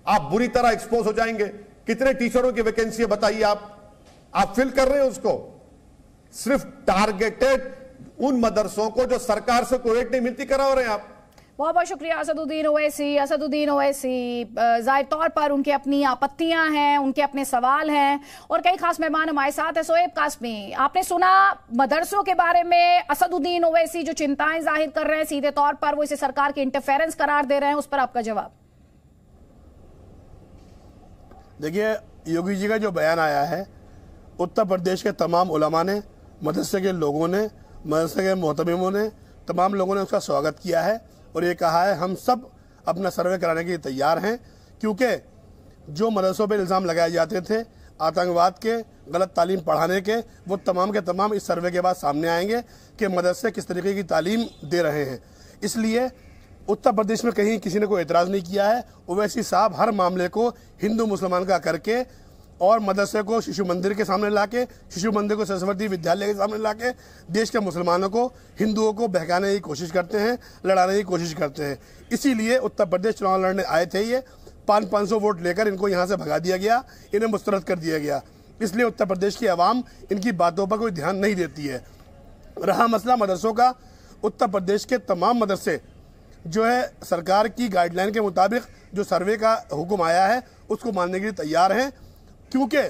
आप बुरी तरह एक्सपोज हो जाएंगे। कितने टीचरों की वैकेंसी है बताइए, आप फिल कर रहे हैं उसको। सिर्फ टारगेटेड उन मदरसों को जो सरकार से कोई रेट नहीं मिलती करा रहे हैं आप। बहुत बहुत शुक्रिया असदुद्दीन ओवैसी। असदुद्दीन ओवैसी, जाहिर तौर पर उनकी अपनी आपत्तियां हैं, उनके अपने सवाल हैं और कई खास मेहमान हमारे साथ हैं। शोएब कासमी, आपने सुना मदरसों के बारे में असदुद्दीन ओवैसी जो चिंताएं जाहिर कर रहे हैं, सीधे तौर पर वो इसे सरकार की इंटरफेरेंस करार दे रहे हैं, उस पर आपका जवाब? देखिए, योगी जी का जो बयान आया है, उत्तर प्रदेश के तमाम उलमा ने, मदरसे के लोगों ने, मदरसे के मोहतमिमों ने, तमाम लोगों ने उसका स्वागत किया है और ये कहा है हम सब अपना सर्वे कराने के लिए तैयार हैं, क्योंकि जो मदरसों पर इल्ज़ाम लगाए जाते थे आतंकवाद के, गलत तालीम पढ़ाने के, वो तमाम के तमाम इस सर्वे के बाद सामने आएंगे कि मदरसे किस तरीके की तालीम दे रहे हैं। इसलिए उत्तर प्रदेश में कहीं किसी ने कोई एतराज़ नहीं किया है। ओवैसी साहब हर मामले को हिंदू मुसलमान का करके और मदरसे को शिशु मंदिर के सामने लाके, शिशु मंदिर को सरस्वती विद्यालय के सामने लाके देश के मुसलमानों को, हिंदुओं को बहकाने की कोशिश करते हैं, लड़ाने की कोशिश करते हैं। इसीलिए उत्तर प्रदेश चुनाव लड़ने आए थे ये 500 वोट लेकर इनको यहाँ से भगा दिया गया, इन्हें मुस्तरद कर दिया गया। इसलिए उत्तर प्रदेश की आवाम इनकी बातों पर कोई ध्यान नहीं देती है। रहा मसला मदरसों का, उत्तर प्रदेश के तमाम मदरसे जो है सरकार की गाइडलाइन के मुताबिक जो सर्वे का हुक्म आया है उसको मानने के लिए तैयार हैं, क्योंकि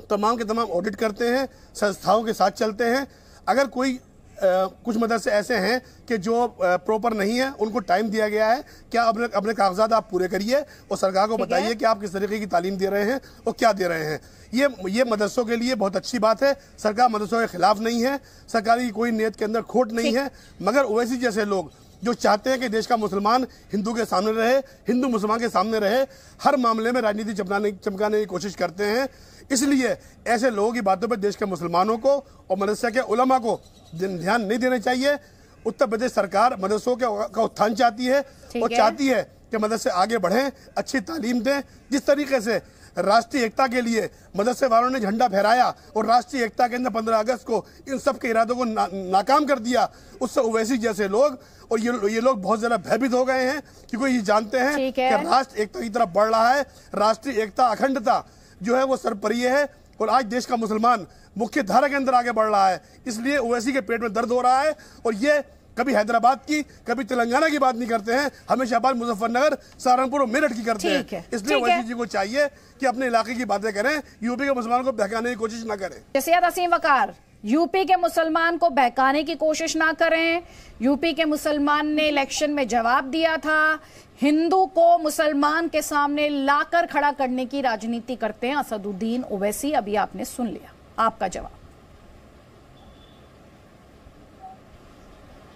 तमाम के तमाम ऑडिट करते हैं, संस्थाओं के साथ चलते हैं। अगर कोई कुछ मदरसे ऐसे हैं कि जो प्रॉपर नहीं है, उनको टाइम दिया गया है कि अपने कागजात आप पूरे करिए और सरकार को बताइए कि आप किस तरीके की तालीम दे रहे हैं और क्या दे रहे हैं। ये मदरसों के लिए बहुत अच्छी बात है। सरकार मदरसों के खिलाफ नहीं है, सरकार की कोई नीयत के अंदर खोट नहीं है, मगर ओवैसी जैसे लोग जो चाहते हैं कि देश का मुसलमान हिंदू के सामने रहे, हिंदू मुसलमान के सामने रहे, हर मामले में राजनीति चमकाने की कोशिश करते हैं। इसलिए ऐसे लोगों की बातों पर देश के मुसलमानों को और मदरसे के उलमा को ध्यान नहीं देना चाहिए। उत्तर प्रदेश सरकार मदरसों का उत्थान चाहती है और चाहती है कि मदरसे आगे बढ़ें, अच्छी तालीम दें। जिस तरीके से राष्ट्रीय एकता के लिए मदरसे वालों ने झंडा फहराया और राष्ट्रीय एकता के अंदर 15 अगस्त को इन सब के इरादों को नाकाम कर दिया, उससे ओवैसी जैसे लोग और ये लोग बहुत ज्यादा भयभीत हो गए हैं, क्योंकि ये जानते हैं कि राष्ट्र एकता की तरफ बढ़ रहा है। राष्ट्रीय एकता, अखंडता जो है वो सरपरिय है और आज देश का मुसलमान मुख्य धारा के अंदर आगे बढ़ रहा है। इसलिए ओवैसी के पेट में दर्द हो रहा है और ये कभी हैदराबाद की, कभी तेलंगाना की बात नहीं करते हैं, हमेशा बात मुजफ्फरनगर, सहारनपुर और मेरठ की करते हैं। इसलिए ओवैसी जी को चाहिए कि अपने इलाके की बातें करें, यूपी के मुसलमानों को बहकाने की कोशिश ना करें। सैयद असीम वकार, यूपी के मुसलमान को बहकाने की कोशिश ना करें। यूपी के मुसलमान ने इलेक्शन में जवाब दिया था, हिंदू को मुसलमान के सामने लाकर खड़ा करने की राजनीति करते हैं असदुद्दीन ओवैसी। अभी आपने सुन लिया, आपका जवाब।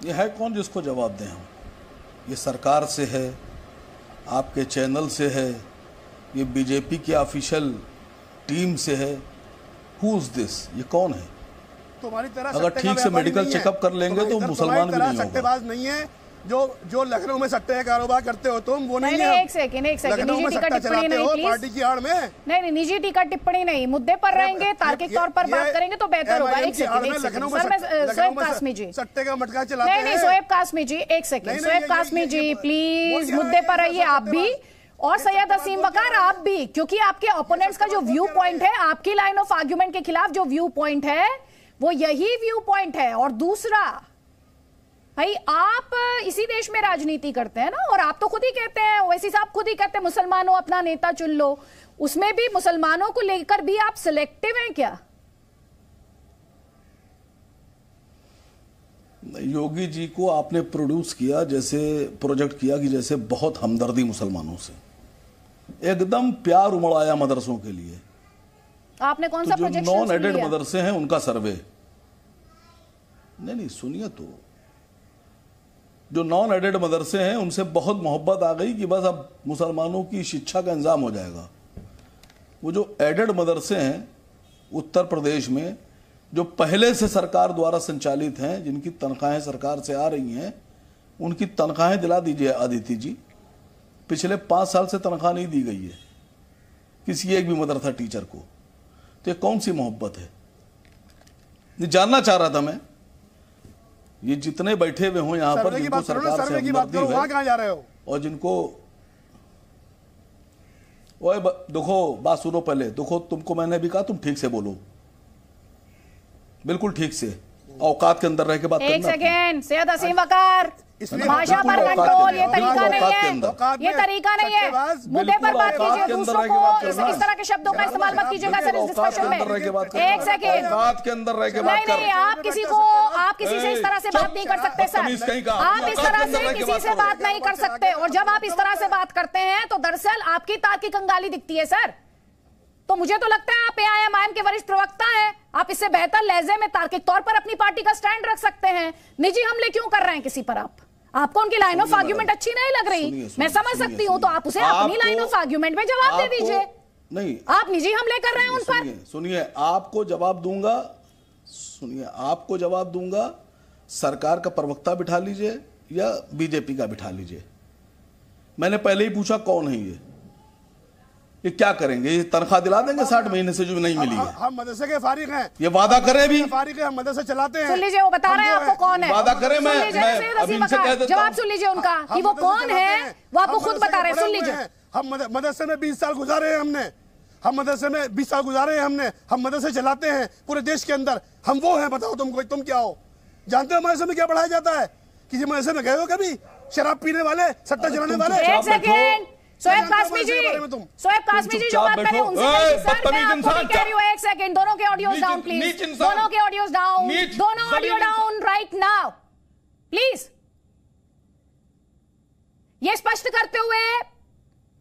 ये है कौन जिसको जवाब दें हम? ये सरकार से है, आपके चैनल से है, ये बीजेपी की ऑफिशियल टीम से है। Who is this? ये कौन है? तुम्हारी तरह अगर ठीक से मेडिकल चेकअप कर लेंगे तो मुसलमान भी नहीं सट्टेबाज नहीं है। जो लखनऊ में सट्टे का कारोबार करते हो तुम, वो नहीं है। एक सेकंड लखनऊ में सट्टा चलाते हो पार्टी की आड़ में। नहीं, निजी टीका टिप्पणी नहीं, मुद्दे पर रहेंगे, तार्किक तौर पर बात करेंगे तो बेहतर होगा। एक सेकंड शोएब कासमी जी, सट्टे का मटका चलाते हैं। नहीं, शोएब कासमी जी एक सेकंड, शोएब कासमी जी प्लीज मुद्दे पर रहिए आप भी, और सैयद असीम वकार आप भी, क्योंकि आपके ओपोनेंट्स का जो व्यू पॉइंट है, आपकी लाइन ऑफ आर्ग्यूमेंट के खिलाफ जो व्यू पॉइंट है वो यही व्यू पॉइंट है। और दूसरा भाई, आप इसी देश में राजनीति करते हैं ना, और आप तो खुद ही कहते हैं, ओवैसी साहब खुद ही कहते हैं मुसलमानों अपना नेता चुन लो, उसमें भी मुसलमानों को लेकर भी आप सिलेक्टिव हैं क्या? योगी जी को आपने प्रोड्यूस किया, जैसे प्रोजेक्ट किया कि जैसे बहुत हमदर्दी मुसलमानों से, एकदम प्यार उमड़ आया मदरसों के लिए। आपने कौन सा प्रोजेक्ट? नॉन एडेड मदरसे हैं उनका सर्वे। नहीं सुनिए, तो जो नॉन एडेड मदरसे हैं उनसे बहुत मोहब्बत आ गई कि बस अब मुसलमानों की शिक्षा का इंतजाम हो जाएगा। वो जो एडेड मदरसे हैं उत्तर प्रदेश में, जो पहले से सरकार द्वारा संचालित हैं, जिनकी तनख्वाहें सरकार से आ रही हैं, उनकी तनख्वाहें दिला दीजिए आदित्य जी। पिछले 5 साल से तनख्वाह नहीं दी गई है किसी एक भी मदरसा टीचर को। तो ये कौन सी मोहब्बत है? ये जानना चाह रहा था मैं। ये जितने बैठे हुए हों यहाँ पर, जिनको सरकार से हमदर्दी है और जिनको, ओए देखो बात सुनो पहले, देखो तुमको मैंने भी कहा तुम ठीक से बोलो, बिल्कुल ठीक से। औकात के अंदर रह के बात करना। एक सेकेंड, सैयद असीम वकार, भाषा पर कंट्रोल, ये तरीका नहीं है, ये तरीका नहीं है। मुद्दे पर बात कीजिए, दूसरों को इस तरह के शब्दों का इस्तेमाल मत कीजिएगा सर इस डिस्कशन में। एक सेकेंड, के अंदर रह के बात नहीं, आप किसी से इस तरह से बात नहीं कर सकते सर, आप इस तरह से किसी से बात नहीं कर सकते। और जब आप इस तरह से बात करते हैं तो दरअसल आपकी तार्किक कंगाली दिखती है सर। तो मुझे तो लगता है आप एआईएमआईएम के वरिष्ठ प्रवक्ता हैं, आप इससे बेहतर लहजे में तार्किक तौर पर अपनी पार्टी का स्टैंड रख सकते हैं। निजी हमले क्यों कर रहे हैं किसी पर? आपको उनकी लाइन ऑफ आर्ग्यूमेंट अच्छी नहीं लग रही, मैं समझ सकती हूं, तो आप उसे अपनी लाइन ऑफ आर्ग्यूमेंट में जवाब दे दीजिए। नहीं, आप निजी हमले कर रहे हैं उन पर। सुनिए, आपको जवाब दूंगा, सरकार का प्रवक्ता बिठा लीजिए या बीजेपी का बिठा लीजिए। मैंने पहले ही पूछा कौन है ये क्या करेंगे? ये तनख्वाह दिला देंगे 60 महीने से जो नहीं मिली है? हम मदरसे के फारिग हैं, ये वादा करें भी, फारिग हैं, हम मदरसे चलाते हैं। सुन लीजिए, वो बता रहे हैं आपको कौन है। वादा करें, मैं अब इनसे कह देता हूं, जवाब सुन लीजिए उनका कि वो कौन है, वो आपको खुद बता रहे हैं। सुन लीजिए, हम मदरसे में 20 साल गुजारे हैं हमने, हम मदरसे चलाते हैं पूरे देश के अंदर। हम वो हैं, बताओ तुम क्या हो? जानते हो मदरसे में क्या पढ़ाया जाता है? किसी मदरसे में गए हो कभी? शराब पीने वाले, सट्टा चलाने वाले। एक सेकेंड, शोएब कासमी जी जो बात करें उनसे सर, मैं आपको नहीं कह रही हूँ। एक सेकंड, दोनों के ऑडियोज डाउन प्लीज, दोनों के ऑडियोज डाउन, दोनों audio down right now please. ये स्पष्ट करते हुए,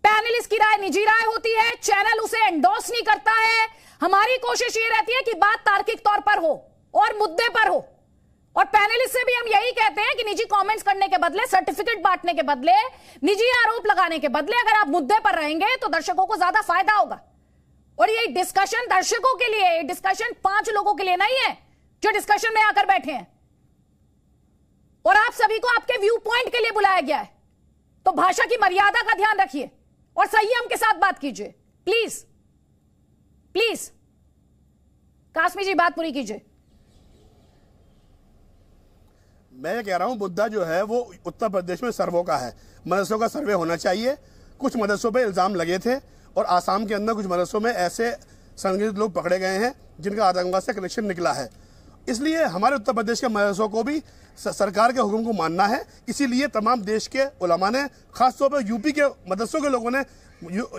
पैनलिस्ट की राय निजी राय होती है, चैनल उसे एंडोर्स नहीं करता है। हमारी कोशिश ये रहती है कि बात तार्किक तौर पर हो और मुद्दे पर हो। और पैनलिस्ट से भी हम यही कहते हैं कि निजी कमेंट्स करने के बदले, सर्टिफिकेट बांटने के बदले, निजी आरोप लगाने के बदले अगर आप मुद्दे पर रहेंगे तो दर्शकों को ज्यादा फायदा होगा। और ये डिस्कशन दर्शकों के लिए, ये डिस्कशन 5 लोगों के लिए नहीं है जो डिस्कशन में आकर बैठे हैं। और आप सभी को आपके व्यू पॉइंट के लिए बुलाया गया है, तो भाषा की मर्यादा का ध्यान रखिए और संयम के साथ बात कीजिए प्लीज। प्लीज कासमी जी बात पूरी कीजिए। मैं ये कह रहा हूं, मुद्दा जो है वो उत्तर प्रदेश में सर्वों का है। मदरसों का सर्वे होना चाहिए। कुछ मदरसों पे इल्जाम लगे थे और आसाम के अंदर कुछ मदरसों में ऐसे संदिग्ध लोग पकड़े गए हैं जिनका आतंकवाद से कनेक्शन निकला है। इसलिए हमारे उत्तर प्रदेश के मदरसों को भी सरकार के हुक्म को मानना है। इसीलिए तमाम देश के उलमा ने, खासतौर पर यूपी के मदरसों के लोगों ने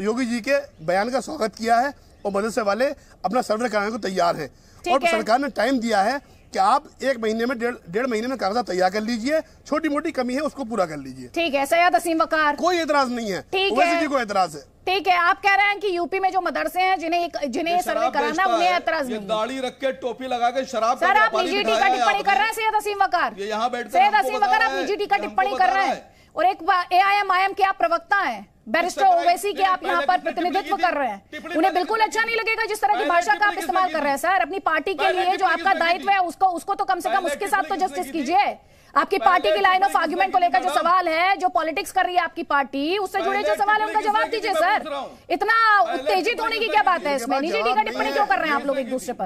योगी जी के बयान का स्वागत किया है और मदरसे वाले अपना सर्वे कराने को तैयार हैं। और सरकार ने टाइम दिया है कि आप 1 महीने में, डेढ़ महीने में कागजात तैयार कर लीजिए। छोटी मोटी कमी है उसको पूरा कर लीजिए। ठीक है सैयद असीम वकार, कोई एतराज नहीं है, ओवैसी जी को एतराज है। ठीक है, आप कह रहे हैं कि यूपी में जो मदरसे हैं जिन्हें सर्वे कराना है उन्हें एतराज नहीं। दाढ़ी रख के, टोपी लगा के शराब सर आप निजी टीका टिप्पणी कर रहे हैं सैयद असीम वकार, सैयद असीम वकार आप निजी टीका टिप्पणी कर रहे हैं। और एक एआईएमआईएम के आप प्रवक्ता हैं, बैरिस्टर ओवैसी के आप यहाँ पर प्रतिनिधित्व कर रहे हैं। उन्हें बिल्कुल अच्छा नहीं लगेगा जिस तरह की भाषा का आप इस्तेमाल कर रहे हैं। सर अपनी पार्टी के लिए जो आपका दायित्व है उसको तो कम से कम उसके साथ तो जस्टिस कीजिए। आपकी पार्टी की लाइन ऑफ आर्ग्यूमेंट को लेकर जो सवाल है, जो पॉलिटिक्स कर रही है आपकी पार्टी, उससे जुड़े जो सवाल है उनका जवाब दीजिए। सर इतना उत्तेजित होने की क्या बात है इसमें? निजी टीका टिप्पणी क्यों कर रहे हैं आप लोग एक दूसरे पर?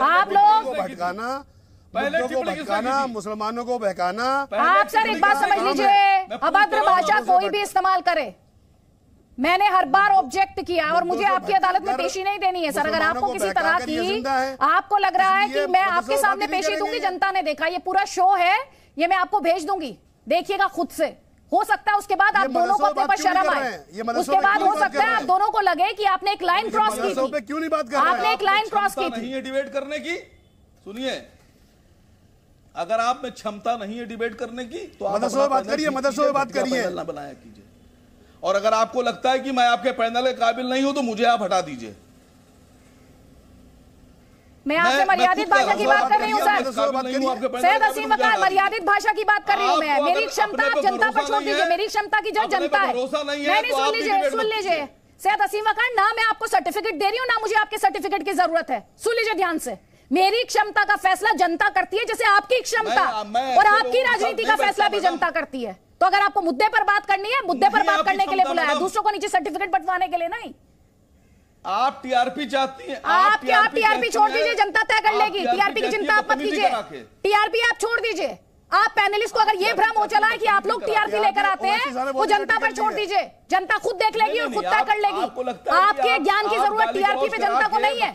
आप लोग भटकाना, मुसलमानों को बहकाना। आप सर एक बात समझ लीजिए, अभद्र भाषा कोई भी इस्तेमाल करे, मैंने हर बार ऑब्जेक्ट किया और मुझे आपकी अदालत में पेशी नहीं देनी है। सर अगर आपको किसी तरह की आपको लग रहा है कि मैं आपके सामने पेशी दूंगी, जनता ने देखा ये पूरा शो है, ये मैं आपको भेज दूंगी, देखिएगा खुद से। हो सकता है उसके बाद आप दोनों को अपने पर शर्म आए, उसके बाद हो सकता है आप दोनों को लगे कि आपने एक लाइन क्रॉस की थी। क्यों नहीं बात कर रहे हैं? आपने एक लाइन क्रॉस की थी डिबेट करने की। सुनिए, अगर आप में क्षमता नहीं है डिबेट करने की तो आप मदरसों में बात करिए, मदरसों में बात करिए, ना बनाया कीजिए। और अगर आपको लगता है कि मैं आपके पैनल के काबिल नहीं हूं तो मुझे आप हटा दीजिए। मैं आपसे मर्यादित भाषा की बात कर रही हूँ सर, सैयद असीम वकार मर्यादित भाषा की बात कर रही हूँ मैं। मेरी क्षमता आप जनता पर छोड़ दीजिए, मेरी क्षमता की जज जनता है। नहीं, सुन लीजिए सैयद असीम वकार, ना मैं आपको सर्टिफिकेट दे रही हूँ ना मुझे आपके सर्टिफिकेट की जरूरत है। सुन लीजिए ध्यान से, मेरी क्षमता का फैसला जनता करती है, जैसे आपकी क्षमता और आपकी राजनीति का फैसला भी जनता करती है। तो अगर आपको मुद्दे पर बात करनी है, मुद्दे पर बात करने के लिए बुलाया, दूसरों को नीचे सर्टिफिकेट बंटवाने के लिए नहीं। आप टीआरपी चाहती हैं, आप टीआरपी छोड़ दीजिए, जनता तय कर लेगी। टीआरपी की चिंता आप मत कीजिए, टीआरपी आप छोड़ दीजिए। आप पैनलिस्ट को अगर ये भ्रम हो चला है कि आप लोग टीआरपी लेकर आते हैं, वो जनता पर छोड़ दीजिए, जनता खुद देख लेगी और खुद तय कर लेगी। आपके ज्ञान की जरूरत टीआरपी पे जनता को नहीं है।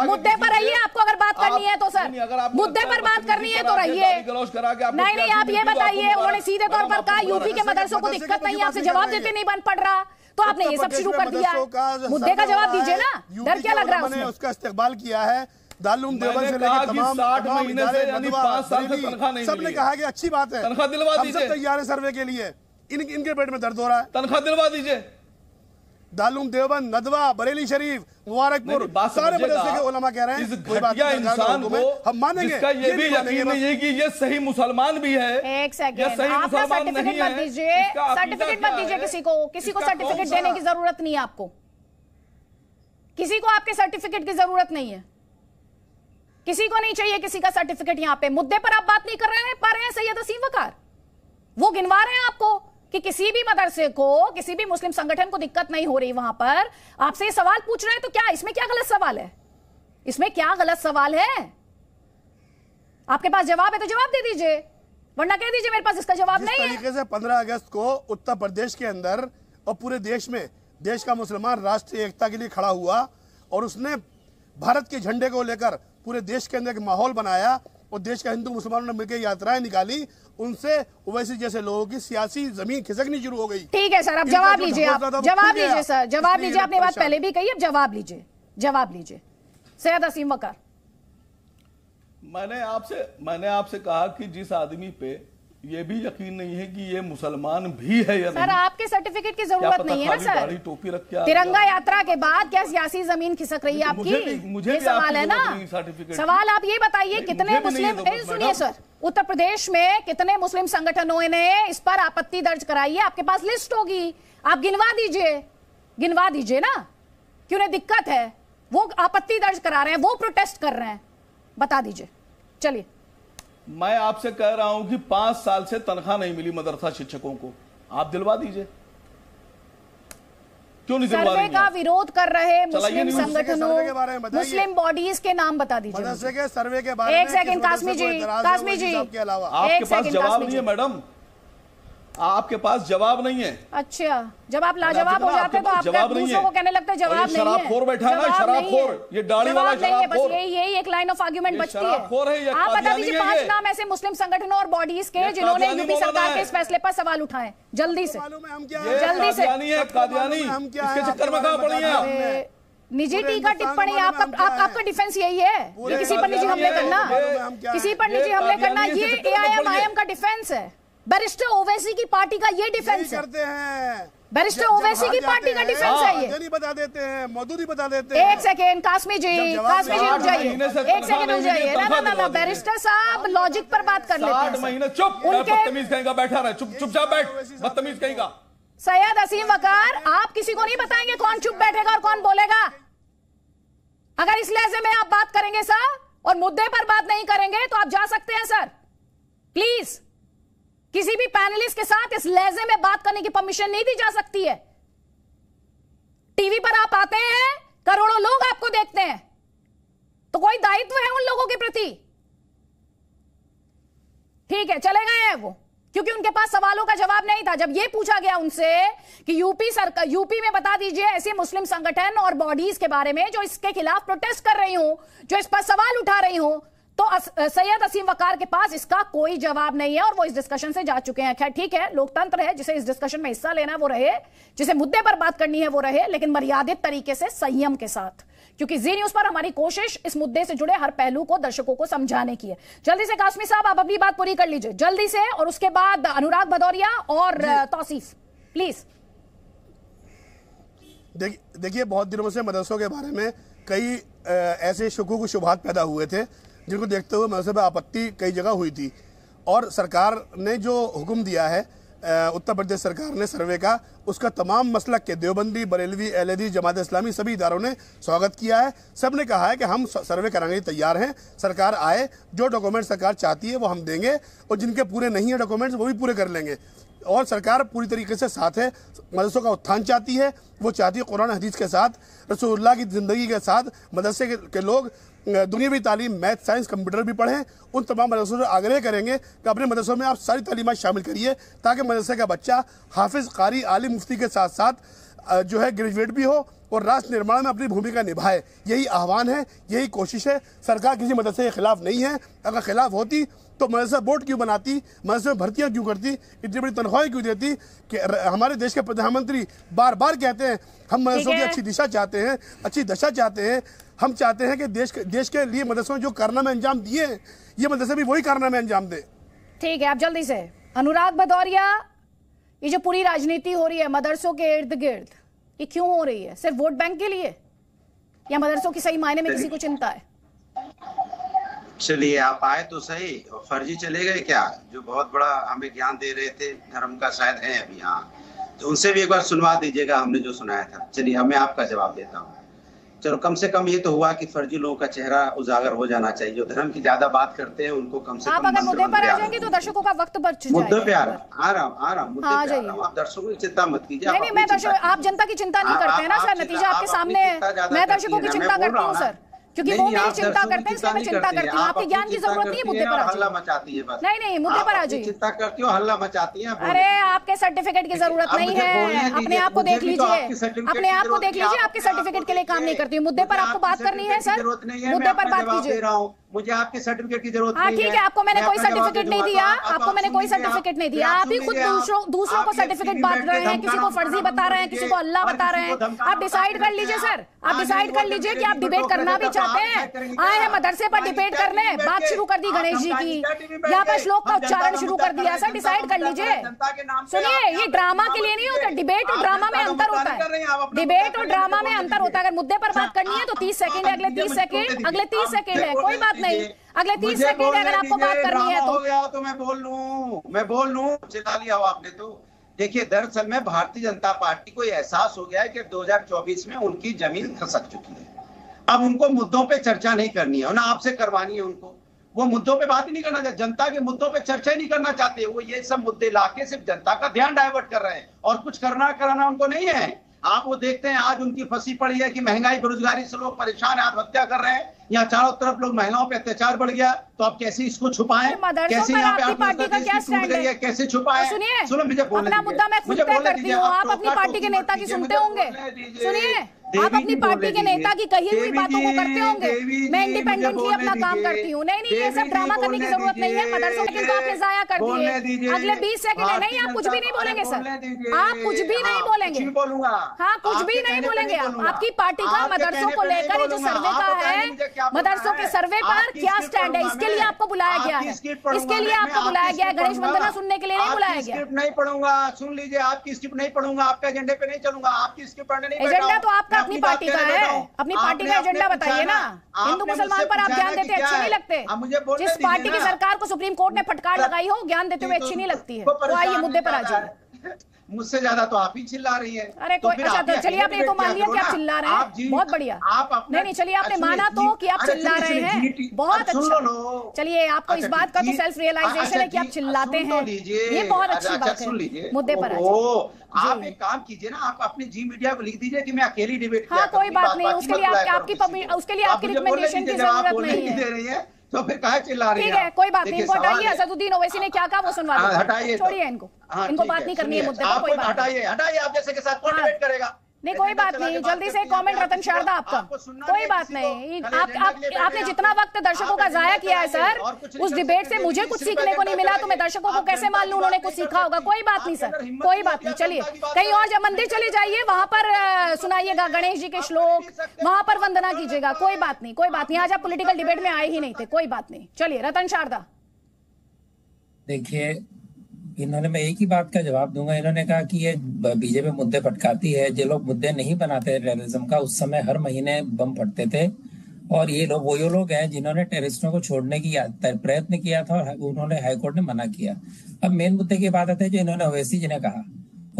मुद्दे पर रहिए, आपको अगर बात करनी है तो सर, मुद्दे पर बात करनी है तो रहिए। नहीं, आप ये बताइए, उन्होंने सीधे तौर पर कहा यूपी के मदरसों को दिक्कत नहीं है, आपसे जवाब देते नहीं बन पड़ रहा, तो आपने ये सब शुरू कर दिया। मुद्दे का जवाब दीजिए ना, डर क्या लग रहा है? उसका इस्तेमाल किया है दारुल देवबंद से लेकर तमाम 60 महीने से यानी 5 साल से तनख्वाह नहीं मिली। सबने कहा कि अच्छी बात है, तनख्वाह दिलवा दीजिए। हम सब तैयार है सर्वे के लिए। इनके पेट में दर्द हो रहा है, तनख्वाह दिलवा दीजिए। दारुल देवबंद, नदवा, बरेली शरीफ, मुबारकपुर, सारे मदरसे के उलमा कह रहे हैं इस घटिया इंसान को हम मानेंगे, जिसका ये भी यकीन नहीं है कि ये सही मुसलमान भी है। एक सेकंड, आपका सर्टिफिकेट मत दीजिए, सर्टिफिकेट मत दीजिए किसी को सर्टिफिकेट देने की जरूरत नहीं है। आपको किसी को आपके सर्टिफिकेट की जरूरत नहीं है, किसी को नहीं चाहिए किसी का सर्टिफिकेट। यहाँ पे मुद्दे पर आप बात नहीं कर रहे हैं, पा रहे हैं सैयद असीम वकार, वो गिनवा रहे हैं आपको कि किसी भी मदरसे को, किसी भी मुस्लिम संगठन को दिक्कत नहीं हो रही। वहां पर आपसे ये सवाल पूछ रहे हैं, तो क्या इसमें क्या गलत सवाल है? इसमें क्या गलत सवाल है? आपके पास जवाब है तो जवाब दे दीजिए, वरना कह दीजिए मेरे पास इसका जवाब नहीं है। तरीके से 15 अगस्त को उत्तर प्रदेश के अंदर और पूरे देश में देश का मुसलमान राष्ट्रीय एकता के लिए खड़ा हुआ और उसने भारत के झंडे को लेकर पूरे देश के अंदर एक माहौल बनाया और देश के हिंदू मुसलमानों ने मिलकर यात्राएं निकाली। उनसे ओवैसी जैसे लोगों की सियासी जमीन खिसकनी शुरू हो गई। ठीक है सर, अब जवाब लीजिए, आप जवाब लीजिए सर, जवाब लीजिए। आपने बात पहले भी कही, अब जवाब लीजिए, जवाब लीजिए सैयद असीम वकार। मैंने आपसे कहा कि जिस आदमी पे ये भी यकीन नहीं है कि ये मुसलमान भी है या सर, नहीं। आपके सर्टिफिकेट की जरूरत नहीं है ना सर। टोपी रख के तिरंगा यात्रा के बाद क्या सियासी जमीन खिसक रही है आपकी? मुझे ये सवाल है ना। सवाल आप ये बताइए, कितने मुस्लिम, सुनिए सर, उत्तर प्रदेश में कितने मुस्लिम संगठनों ने इस पर आपत्ति दर्ज कराई है? आपके पास लिस्ट होगी, आप गिनवा दीजिए ना कि उन्हें दिक्कत है, वो आपत्ति दर्ज करा रहे हैं, वो प्रोटेस्ट कर रहे हैं, बता दीजिए। चलिए, मैं आपसे कह रहा हूं कि 5 साल से तनख्वाह नहीं मिली मदरसा शिक्षकों को, आप दिलवा दीजिए। क्यों नहीं दिलवा? सर्वे का विरोध कर रहे मुस्लिम संगठनों, मुस्लिम बॉडीज के नाम बता दीजिए। मदरसे के सर्वे के बारे में एक सेकंड, कासमी जी, के अलावा आपके पास जवाब नहीं है मैडम, आपके पास जवाब नहीं है। अच्छा, जब आप लाजवाब हो जाते तो आप दूसरों को कहने लगते जवाब नहीं है। शराबखोर बैठा है ना, शराबखोर, ये दाढ़ी वाला शराबखोर। यही एक लाइन ऑफ आर्गुमेंट बचती है। आप बता दीजिए 5 नाम ऐसे मुस्लिम संगठनों और बॉडीज के जिन्होंने यूपी सरकार के इस फैसले पर सवाल उठाए। जल्दी से, जल्दी से। इसके चक्कर में कहां पड़ी है? निजी टीका टिप्पणी, आपका डिफेंस यही है कि किसी पर निजी हमले करना, किसी पर निजी हमले करना, ये एआईएम का डिफेंस है। बैरिस्टर ओवैसी की पार्टी का ये डिफेंस करते हैं। बैरिस्टर ओवैसी की पार्टी का डिफेंस है ये। नहीं बता देते हैं, मौजूदी बता देते हैं। एक सेकेंड, कासमी जी रुक जाइए, एक सेकेंड रुक जाइए। ना, बैरिस्टर साहब लॉजिक पर बात कर लेते हैं। 60 महीने चुप, बदतमीज कहेगा, बैठा रहे, चुपचाप बैठ, बदतमीज कहेगा। सैयद असीम वकार, आप किसी को नहीं बताएंगे कौन चुप बैठेगा और कौन बोलेगा। अगर इस लहजे में आप बात करेंगे सर और मुद्दे पर बात नहीं करेंगे तो आप जा सकते हैं सर। प्लीज, किसी भी पैनलिस्ट के साथ इस लहजे में बात करने की परमिशन नहीं दी जा सकती है। टीवी पर आप आते हैं, करोड़ों लोग आपको देखते हैं, तो कोई दायित्व है उन लोगों के प्रति। ठीक है, चले गए हैं वो, क्योंकि उनके पास सवालों का जवाब नहीं था। जब यह पूछा गया उनसे कि यूपी में बता दीजिए ऐसे मुस्लिम संगठन और बॉडीज के बारे में जो इसके खिलाफ प्रोटेस्ट कर रही हूं, जो इस पर सवाल उठा रही हूं, तो सैयद असीम वकार के पास इसका कोई जवाब नहीं है और वो इस डिस्कशन से जा चुके हैं। खैर ठीक है, लोकतंत्र है, जिसे इस डिस्कशन में हिस्सा लेना है वो रहे, जिसे मुद्दे पर बात करनी है वो रहे, लेकिन मर्यादित तरीके से, संयम के साथ, क्योंकि जी न्यूज पर हमारी कोशिश इस मुद्दे से जुड़े हर पहलू को दर्शकों को समझाने की है। जल्दी से कासमी साहब, आप अपनी बात पूरी कर लीजिए जल्दी से, और उसके बाद अनुराग भदौरिया और तौसीफ प्लीज। देखिए, बहुत दिनों से मदरसों के बारे में कई ऐसे शुकूक शुबहात पैदा हुए थे जिनको देखते हुए मदरसे पर आपत्ति कई जगह हुई थी, और सरकार ने जो हुक्म दिया है उत्तर प्रदेश सरकार ने सर्वे का, उसका तमाम मसलक के देवबंदी, बरेलवी, अहलदी, जमात इस्लामी सभी इदारों ने स्वागत किया है। सब ने कहा है कि हम सर्वे कराने के लिए तैयार हैं, सरकार आए, जो डॉक्यूमेंट सरकार चाहती है वो हम देंगे, और जिनके पूरे नहीं है डॉक्यूमेंट्स वो भी पूरे कर लेंगे। और सरकार पूरी तरीके से साथ है, मदरसों का उत्थान चाहती है। वो चाहती है कुरान हदीस के साथ, रसूलुल्लाह की ज़िंदगी के साथ मदरसे के लोग दुनियावी तालीम, मैथ, साइंस, कंप्यूटर भी पढ़ें। उन तमाम मदरसों से आग्रह करेंगे कि अपने मदरसों में आप सारी तालीमात शामिल करिए, ताकि मदरसे का बच्चा हाफिज़, कारी, आलिम, मुफ्ती के साथ साथ जो है ग्रेजुएट भी हो और राष्ट्र निर्माण में अपनी भूमिका निभाए। यही आह्वान है, यही कोशिश है। सरकार किसी मदरसे के खिलाफ नहीं है। अगर खिलाफ होती तो मदरसा बोर्ड क्यों बनाती, मदरसे में भर्तियां क्यों करती, इतनी बड़ी तनख्वाहें क्यों देती? कि हमारे देश के प्रधानमंत्री बार बार कहते हैं हम मदरसों की अच्छी दिशा चाहते हैं, अच्छी दशा चाहते हैं। हम चाहते हैं कि देश के लिए मदरसों ने जो कारनामे अंजाम दिए हैं, ये मदरसे भी वही कारनामे अंजाम दे। ठीक है, आप जल्दी से अनुराग भदौरिया, ये जो पूरी राजनीति हो रही है मदरसों के इर्द गिर्द, ये क्यों हो रही है? सिर्फ वोट बैंक के लिए, या मदरसों की सही मायने में किसी को चिंता है? चलिए, आप आए तो सही, फर्जी चले गए क्या? जो बहुत बड़ा हमें ज्ञान दे रहे थे धर्म का, शायद है अभी, हाँ, तो उनसे भी एक बार सुनवा दीजिएगा हमने जो सुनाया था। चलिए, मैं आपका जवाब देता हूँ। चलो, कम से कम ये तो हुआ कि फर्जी लोगों का चेहरा उजागर हो जाना चाहिए। जो धर्म की ज्यादा बात करते हैं उनको कम से कम। आप अगर मुद्दे पर आ जाएंगे तो दर्शकों का वक्त बच जाएगा। मुद्दे पे आ रहा हूँ, मुद्दे पे आ रहा हूँ। आप दर्शकों की चिंता मत कीजिए। नहीं, मैं दर्शक, आप जनता की चिंता नहीं करते हैं ना सर, नतीजा आपके सामने है। मैं दर्शकों की चिंता करती हूँ सर, क्योंकि वो मेरी चिंता करते हैं, इसलिए मैं चिंता करती हूँ। आपके ज्ञान की जरूरत नहीं है, मुद्दे पर हल्ला मचाती है बस। नहीं, मुद्दे पर आ जाइए। चिंता करती हो, हल्ला मचाती है। अरे, आपके सर्टिफिकेट की जरूरत नहीं है, अपने आप को देख लीजिए, अपने आप को देख लीजिए। आपके सर्टिफिकेट के लिए काम नहीं करती हूँ। मुद्दे पर आपको बात करनी है सर, मुद्दे पर बात कीजिए। मुझे आपके सर्टिफिकेट की जरूरत नहीं है। ठीक है, आपको मैंने कोई सर्टिफिकेट नहीं दिया, आपको मैंने कोई सर्टिफिकेट नहीं दिया। आप ही खुद दूसरों को सर्टिफिकेट बांट रहे हैं, किसी को फर्जी बता रहे हैं, किसी को अल्लाह बता रहे हैं। आप डिसाइड कर लीजिए सर, आप डिसाइड कर लीजिए कि आप डिबेट करना भी चाहते हैं। आए हैं मदरसे पर डिबेट करने, बात शुरू कर दी गणेश जी की, यहाँ पर श्लोक का उच्चारण शुरू कर दिया। सर, डिसाइड कर लीजिए। सुनिए, ये ड्रामा के लिए नहीं होता, डिबेट और ड्रामा में अंतर होता है। डिबेट और ड्रामा में अंतर होता है। अगर मुद्दे पर बात करनी है तो 30 सेकंड है, अगले 30 सेकंड, अगले 30 सेकंड है, कोई बात नहीं। अगले 30 सेकंड अगर आपको बात करनी है तो मैं बोल लूं, चिल्ला लिया हो आपने तो। देखिए, दरअसल में भारतीय जनता पार्टी को एहसास हो गया है कि 2024 में उनकी जमीन खसक चुकी है। अब उनको मुद्दों पे चर्चा नहीं करनी है, ना आपसे करवानी है उनको। वो मुद्दों पे बात ही नहीं करना चाहते, जनता के मुद्दों पे चर्चा ही नहीं करना चाहते। वो ये सब मुद्दे लाके सिर्फ जनता का ध्यान डाइवर्ट कर रहे हैं, और कुछ कराना उनको नहीं है। आप वो देखते हैं, आज उनकी फंसी पड़ी है कि महंगाई, बेरोजगारी से लोग परेशान है, आत्महत्या कर रहे हैं। यहाँ चारों तरफ लोग महिलाओं पे अत्याचार बढ़ गया, तो आप कैसे इसको छुपाएं? कैसे यहाँ पे पार्टी का क्या स्टैंड है? कैसे छुपाएं? सुनिए, सुनो, मुझे बोलने अपना मुद्दा मैं खुद तय करती हूँ, आप अपनी पार्टी के नेता की सुनते होंगे। सुनिए, आप अपनी पार्टी के नेता की कही हुई बातों को करते होंगे। मैं इंडिपेंडेंटली अपना काम करती हूँ। नहीं, ये सब ड्रामा करने की जरूरत नहीं है। मदरसों के तो आपने जाया कर दिए। अगले 20 सेकंड है। नहीं, आप कुछ भी नहीं बोलेंगे सर, आप कुछ भी नहीं बोलेंगे। हाँ, कुछ भी नहीं बोलेंगे। आपकी पार्टी का मदरसों को लेकर जो सर्वे का है, मदरसों के सर्वे पर क्या स्टैंड है, इसके लिए आपको बुलाया गया है। इसके लिए आपको बुलाया गया है, गणेश वंदना सुनने के लिए नहीं बुलाया गया। स्क्रिप्ट नहीं पढ़ूंगा, सुन लीजिए, आपकी स्क्रिप्ट नहीं पढ़ूंगा, आपके एजेंडे पे नहीं चलूंगा, आपकी स्क्रिप्ट पढ़ने नहीं। एजेंडा तो आपका अपनी पार्टी का है, अपनी पार्टी का एजेंडा बताइए ना। हिंदू मुसलमान पर आप ज्ञान देते अच्छे नहीं लगते। जिस पार्टी की सरकार को सुप्रीम कोर्ट ने फटकार लगाई हो, ज्ञान देते हुए अच्छी नहीं लगती है। तो आइए मुद्दे पर आ जाइए। मुझसे ज्यादा तो आप ही चिल्ला रही है। अरे कोई, अच्छा चलिए, आपने तो मान लिया कि आप चिल्ला रहे हैं, बहुत बढ़िया। नहीं, चलिए, आपने माना तो कि आप चिल्ला रहे हैं, बहुत अच्छा। चलिए, आपको इस बात का तो सेल्फ रियलाइजेशन है कि आप चिल्लाते हैं, ये बहुत अच्छी बात है। मुद्दे पर आप एक काम कीजिए ना, आप अपने जी मीडिया को लिख दीजिए कि मैं अकेली डिबेट। हाँ, कोई बात नहीं, उसके लिए आपकी रिकमेंडेशन की जरूरत नहीं है। तो फिर कहा चिल्ला रही है? ठीक है, कोई बात नहीं, इनको हटाइए। असदुद्दीन ओवैसी ने क्या कहा वो सुनवा दीजिए, हटाइए, छोड़िए इनको, बात नहीं करनी है मुद्दे पर। कोई बात हटाइए, आप जैसे के साथ कौन डिबेट करेगा? नहीं, कोई बात नहीं। जल्दी से कमेंट रतन शारदा आपका। कोई बात नहीं, आपने जितना वक्त दर्शकों का जाया किया है सर, उस डिबेट से मुझे कुछ सीखने को नहीं मिला, तो मैं दर्शकों को कैसे मान लूं उन्होंने कुछ सीखा होगा? कोई बात नहीं सर, कोई बात नहीं। चलिए, कहीं और जब मंदिर चले जाइए, वहां पर सुनाइएगा गणेश जी के श्लोक, वहां पर वंदना कीजिएगा। कोई बात नहीं, कोई बात नहीं। आज आप पॉलिटिकल डिबेट में आए ही नहीं थे, कोई बात नहीं। चलिए, रतन शारदा। देखिए, इन्होंने, मैं एक ही बात का जवाब दूंगा। इन्होंने कहा कि ये बीजेपी मुद्दे पटकाती है। जो लोग मुद्दे नहीं बनाते टेररिज्म का, उस समय हर महीने बम फटते थे, और ये लोग वो लोग हैं जिन्होंने टेररिस्टों को छोड़ने की प्रयत्न किया था, और उन्होंने हाईकोर्ट ने मना किया। अब मेन मुद्दे की बात आती है जो इन्होंने ओवैसी जी ने कहा।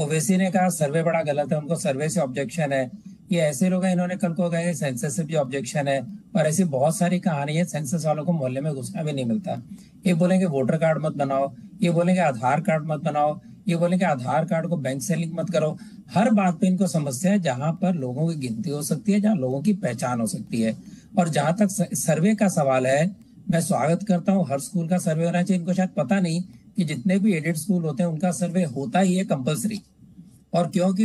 ओवैसी ने कहा सर्वे बड़ा गलत है, उनको सर्वे से ऑब्जेक्शन है। ये ऐसे लोग हैं, इन्होंने कल को कहा सेंसस से भी ऑब्जेक्शन है, और ऐसी बहुत सारी कहानी है। सेंसस वालों को मोहल्ले में घुसना भी नहीं मिलता। ये बोलेंगे वोटर कार्ड मत बनाओ, ये बोलेंगे आधार कार्ड मत बनाओ, ये बोले कि आधार कार्ड को बैंक से लिंक मत करो। हर बात पे इनको समस्या है जहां पर लोगों की गिनती हो सकती है, जहां लोगों की पहचान हो सकती है। और जहां तक सर्वे का सवाल है, मैं स्वागत करता हूं, हर स्कूल का सर्वे होना चाहिए। इनको शायद पता नहीं कि जितने भी एडेड स्कूल होते हैं उनका सर्वे होता ही है कंपलसरी। और क्योंकि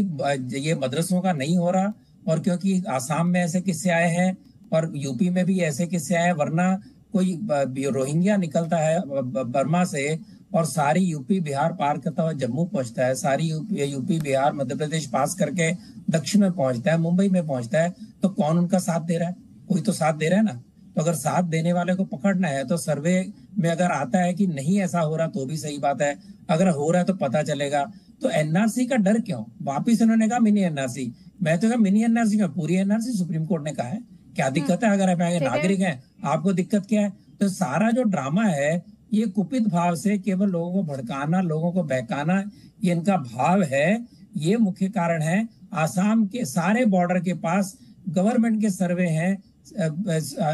ये मदरसों का नहीं हो रहा, और क्योंकि आसाम में ऐसे किस्से आए हैं और यूपी में भी ऐसे किस्से आए हैं, वरना कोई रोहिंग्या निकलता है बर्मा से और सारी यूपी बिहार पार करता हुआ जम्मू पहुंचता है, सारी यूपी बिहार मध्य प्रदेश पास करके दक्षिण में पहुंचता है, मुंबई में पहुंचता है, तो कौन उनका साथ दे रहा है? कोई तो साथ दे रहा है ना। तो अगर साथ देने वाले को पकड़ना है तो सर्वे में अगर आता है कि नहीं ऐसा हो रहा तो भी सही बात है, अगर हो रहा है तो पता चलेगा। तो एनआरसी का डर क्यों? वापिस इन्होंने कहा मिनी एनआरसी, मैं तो कहा मिनी एनआरसी में पूरी एनआरसी सुप्रीम कोर्ट ने कहा है। क्या दिक्कत है? अगर आप नागरिक हैं आपको दिक्कत क्या है? तो सारा जो ड्रामा है ये कुपित भाव से केवल लोगों को भड़काना, लोगों को बहकाना, ये इनका भाव है। ये मुख्य कारण है। आसाम के सारे बॉर्डर के पास गवर्नमेंट के सर्वे हैं,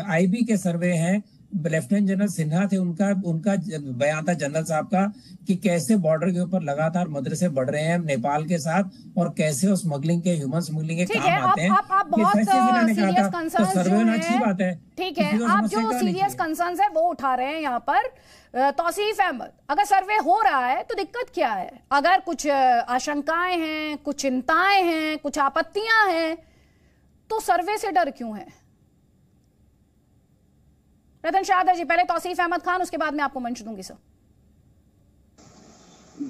आईबी के सर्वे हैं, लेफ्टिनेंट जनरल सिन्हा थे, उनका बयान था जनरल साहब का कि कैसे बॉर्डर के ऊपर लगातार मदरसे बढ़ रहे हैं नेपाल के साथ और कैसे उस स्मगलिंग के ह्यूमन स्मगलिंग के काम आते हैं। आप बहुत सीरियस कंसर्न्स तो सर्वे होना अच्छी बात है। ठीक है, आप जो सीरियस कंसर्न्स है वो उठा रहे हैं यहाँ पर। तौसीफ अहमद, अगर सर्वे हो रहा है तो दिक्कत क्या है? अगर कुछ आशंकाएं हैं, कुछ चिंताएं हैं, कुछ आपत्तियां हैं, तो सर्वे से डर क्यों है? रतन शाहदर जी, पहले तौसीफ अहमद खान, उसके बाद मैं आपको मंच दूंगी सर।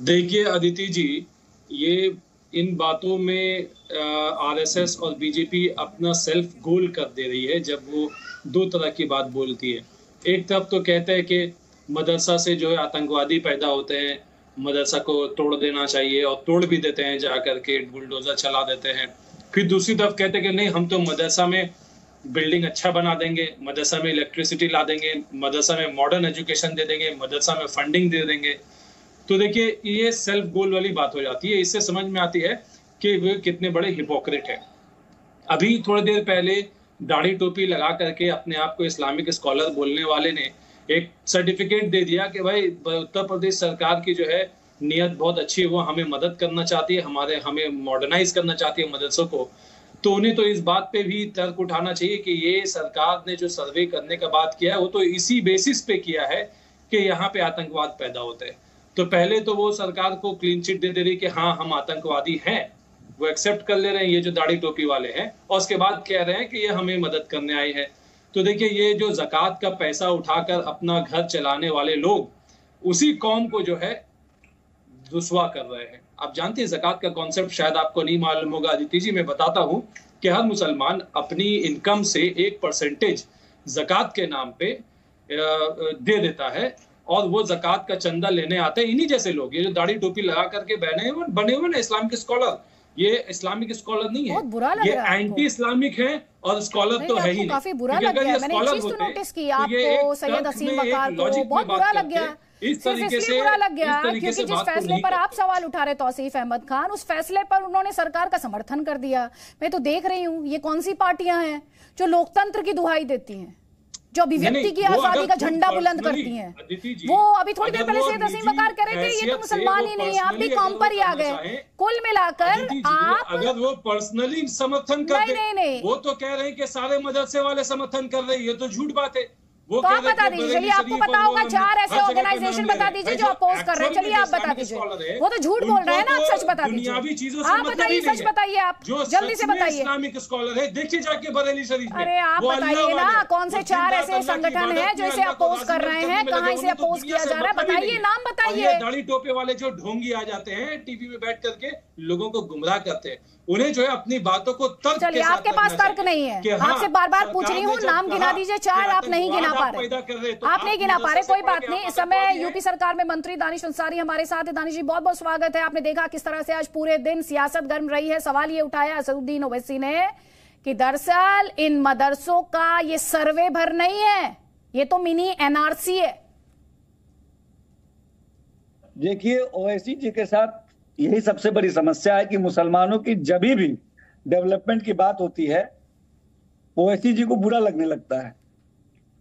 देखिए अदिति जी, ये इन बातों में आरएसएस और बीजेपी अपना सेल्फ गोल कर दे रही है जब वो दो तरह की बात बोलती है। एक तरफ तो कहते हैं कि मदरसा से जो है आतंकवादी पैदा होते हैं, मदरसा को तोड़ देना चाहिए, और तोड़ भी देते हैं, जा करके बुलडोजर चला देते हैं। फिर दूसरी तरफ कहते हैं कि नहीं, हम तो मदरसा में बिल्डिंग अच्छा बना देंगे, मदरसा में इलेक्ट्रिसिटी ला देंगे, मदरसा में मॉडर्न एजुकेशन दे देंगे, मदरसा में फंडिंग दे देंगे। तो देखिए ये सेल्फ गोल वाली बात हो जाती है। इससे समझ में आती है कि वे कितने बड़े हिपोक्रेट हैं। अभी थोड़ी देर पहले दाढ़ी टोपी लगा करके अपने आप को इस्लामिक स्कॉलर बोलने वाले ने एक सर्टिफिकेट दे दिया कि भाई उत्तर प्रदेश सरकार की जो है नीयत बहुत अच्छी है, वो हमें मदद करना चाहती है, हमें मॉडर्नाइज करना चाहती है मदरसों को। तो उन्हें तो इस बात पे भी तर्क उठाना चाहिए कि ये सरकार ने जो सर्वे करने का बात किया है वो तो इसी बेसिस पे किया है कि यहाँ पे आतंकवाद पैदा होते हैं। तो पहले तो वो सरकार को क्लीन चिट दे रही कि हाँ हम आतंकवादी हैं, वो एक्सेप्ट कर ले रहे हैं ये जो दाढ़ी टोपी वाले हैं, और उसके बाद कह रहे हैं कि ये हमें मदद करने आए हैं। तो देखिए ये जो ज़कात का पैसा उठाकर अपना घर चलाने वाले लोग, उसी कौम को जो है रुसवा कर रहे हैं। आप जानते हैं ज़कात का कॉन्सेप्ट शायद आपको नहीं मालूम होगा अदिति जी, मैं बताता हूँ कि हर मुसलमान अपनी इनकम से 1% ज़कात के नाम पे दे देता है, और वो ज़कात का चंदा लेने आते हैं इन्हीं जैसे लोग, ये जो दाढ़ी टोपी लगा करके बने हुए ना इस्लामिक स्कॉलर। ये इस्लामिक स्कॉलर नहीं है, ये एंटी इस्लामिक है और स्कॉलर तो है ही नहीं। काफी बुरा लग गया, मैंने एक चीज तो नोटिस की आपको, सैयद असीम वकार को बहुत बुरा लग गया। इस तरीके से बुरा लग गया क्योंकि जिस फैसले पर आप सवाल उठा रहे तौसीफ अहमद खान, उस फैसले पर उन्होंने सरकार का समर्थन कर दिया। मैं तो देख रही हूँ ये कौन सी पार्टियां हैं जो लोकतंत्र की दुहाई देती हैं, जो अभिव्यक्ति की आजादी का झंडा बुलंद करती हैं। वो अभी थोड़ी देर पहले सैयद असीम वकार कह रहे थे ये तो मुसलमान ही नहीं है, आप भी कॉम पर ही आ गए। कुल मिलाकर आप अगर वो पर्सनली समर्थन कर नहीं, वो तो कह रहे हैं कि सारे मदरसे वाले समर्थन कर रहे हैं, ये तो झूठ बात है। तो आप बता दीजिए, चलिए आपको पता होगा 4 ऐसे ऑर्गेनाइजेशन बता दीजिए जो अपोज कर रहे हैं, चलिए आप बता दीजिए। वो तो झूठ बोल रहे हैं ना, आप सच बता दीजिए। आप बताइए, सच बताइए, आप जल्दी से बताइए। इस्लामिक स्कॉलर है, देखिए जाके बरेली शरीफ में। अरे आप बताइए ना कौन से 4 ऐसे संगठन हैं जो इसे अपोज कर रहे हैं, कहाँ इसे अपोज किया जा रहा है, बताइए, नाम बताइए। दाढ़ी टोपे वाले जो ढोंगी आ जाते हैं टीवी में बैठ करके लोगों को गुमराह करते हैं, उन्हें जो है अपनी बातों को तर्क चलिए, आपके पास तर्क नहीं है, आपसे बार बार पूछ रही हूँ, नाम गिना दीजिए 4, आप नहीं गिना पा रहे, आप नहीं गिना पा रहे, कोई बात नहीं। इस समय यूपी सरकार में मंत्री दानिश अंसारी हमारे साथ है। दानिश जी बहुत बहुत स्वागत है। आपने देखा किस तरह से आज पूरे दिन सियासत गर्म रही है। सवाल ये उठाया असदुद्दीन ओवैसी ने कि दरअसल इन मदरसों का ये सर्वे भर नहीं है, ये तो मिनी एनआरसी है। देखिए ओवैसी जी के साथ यही सबसे बड़ी समस्या है कि मुसलमानों की जब भी डेवलपमेंट की बात होती है ओवैसी जी को बुरा लगने लगता है।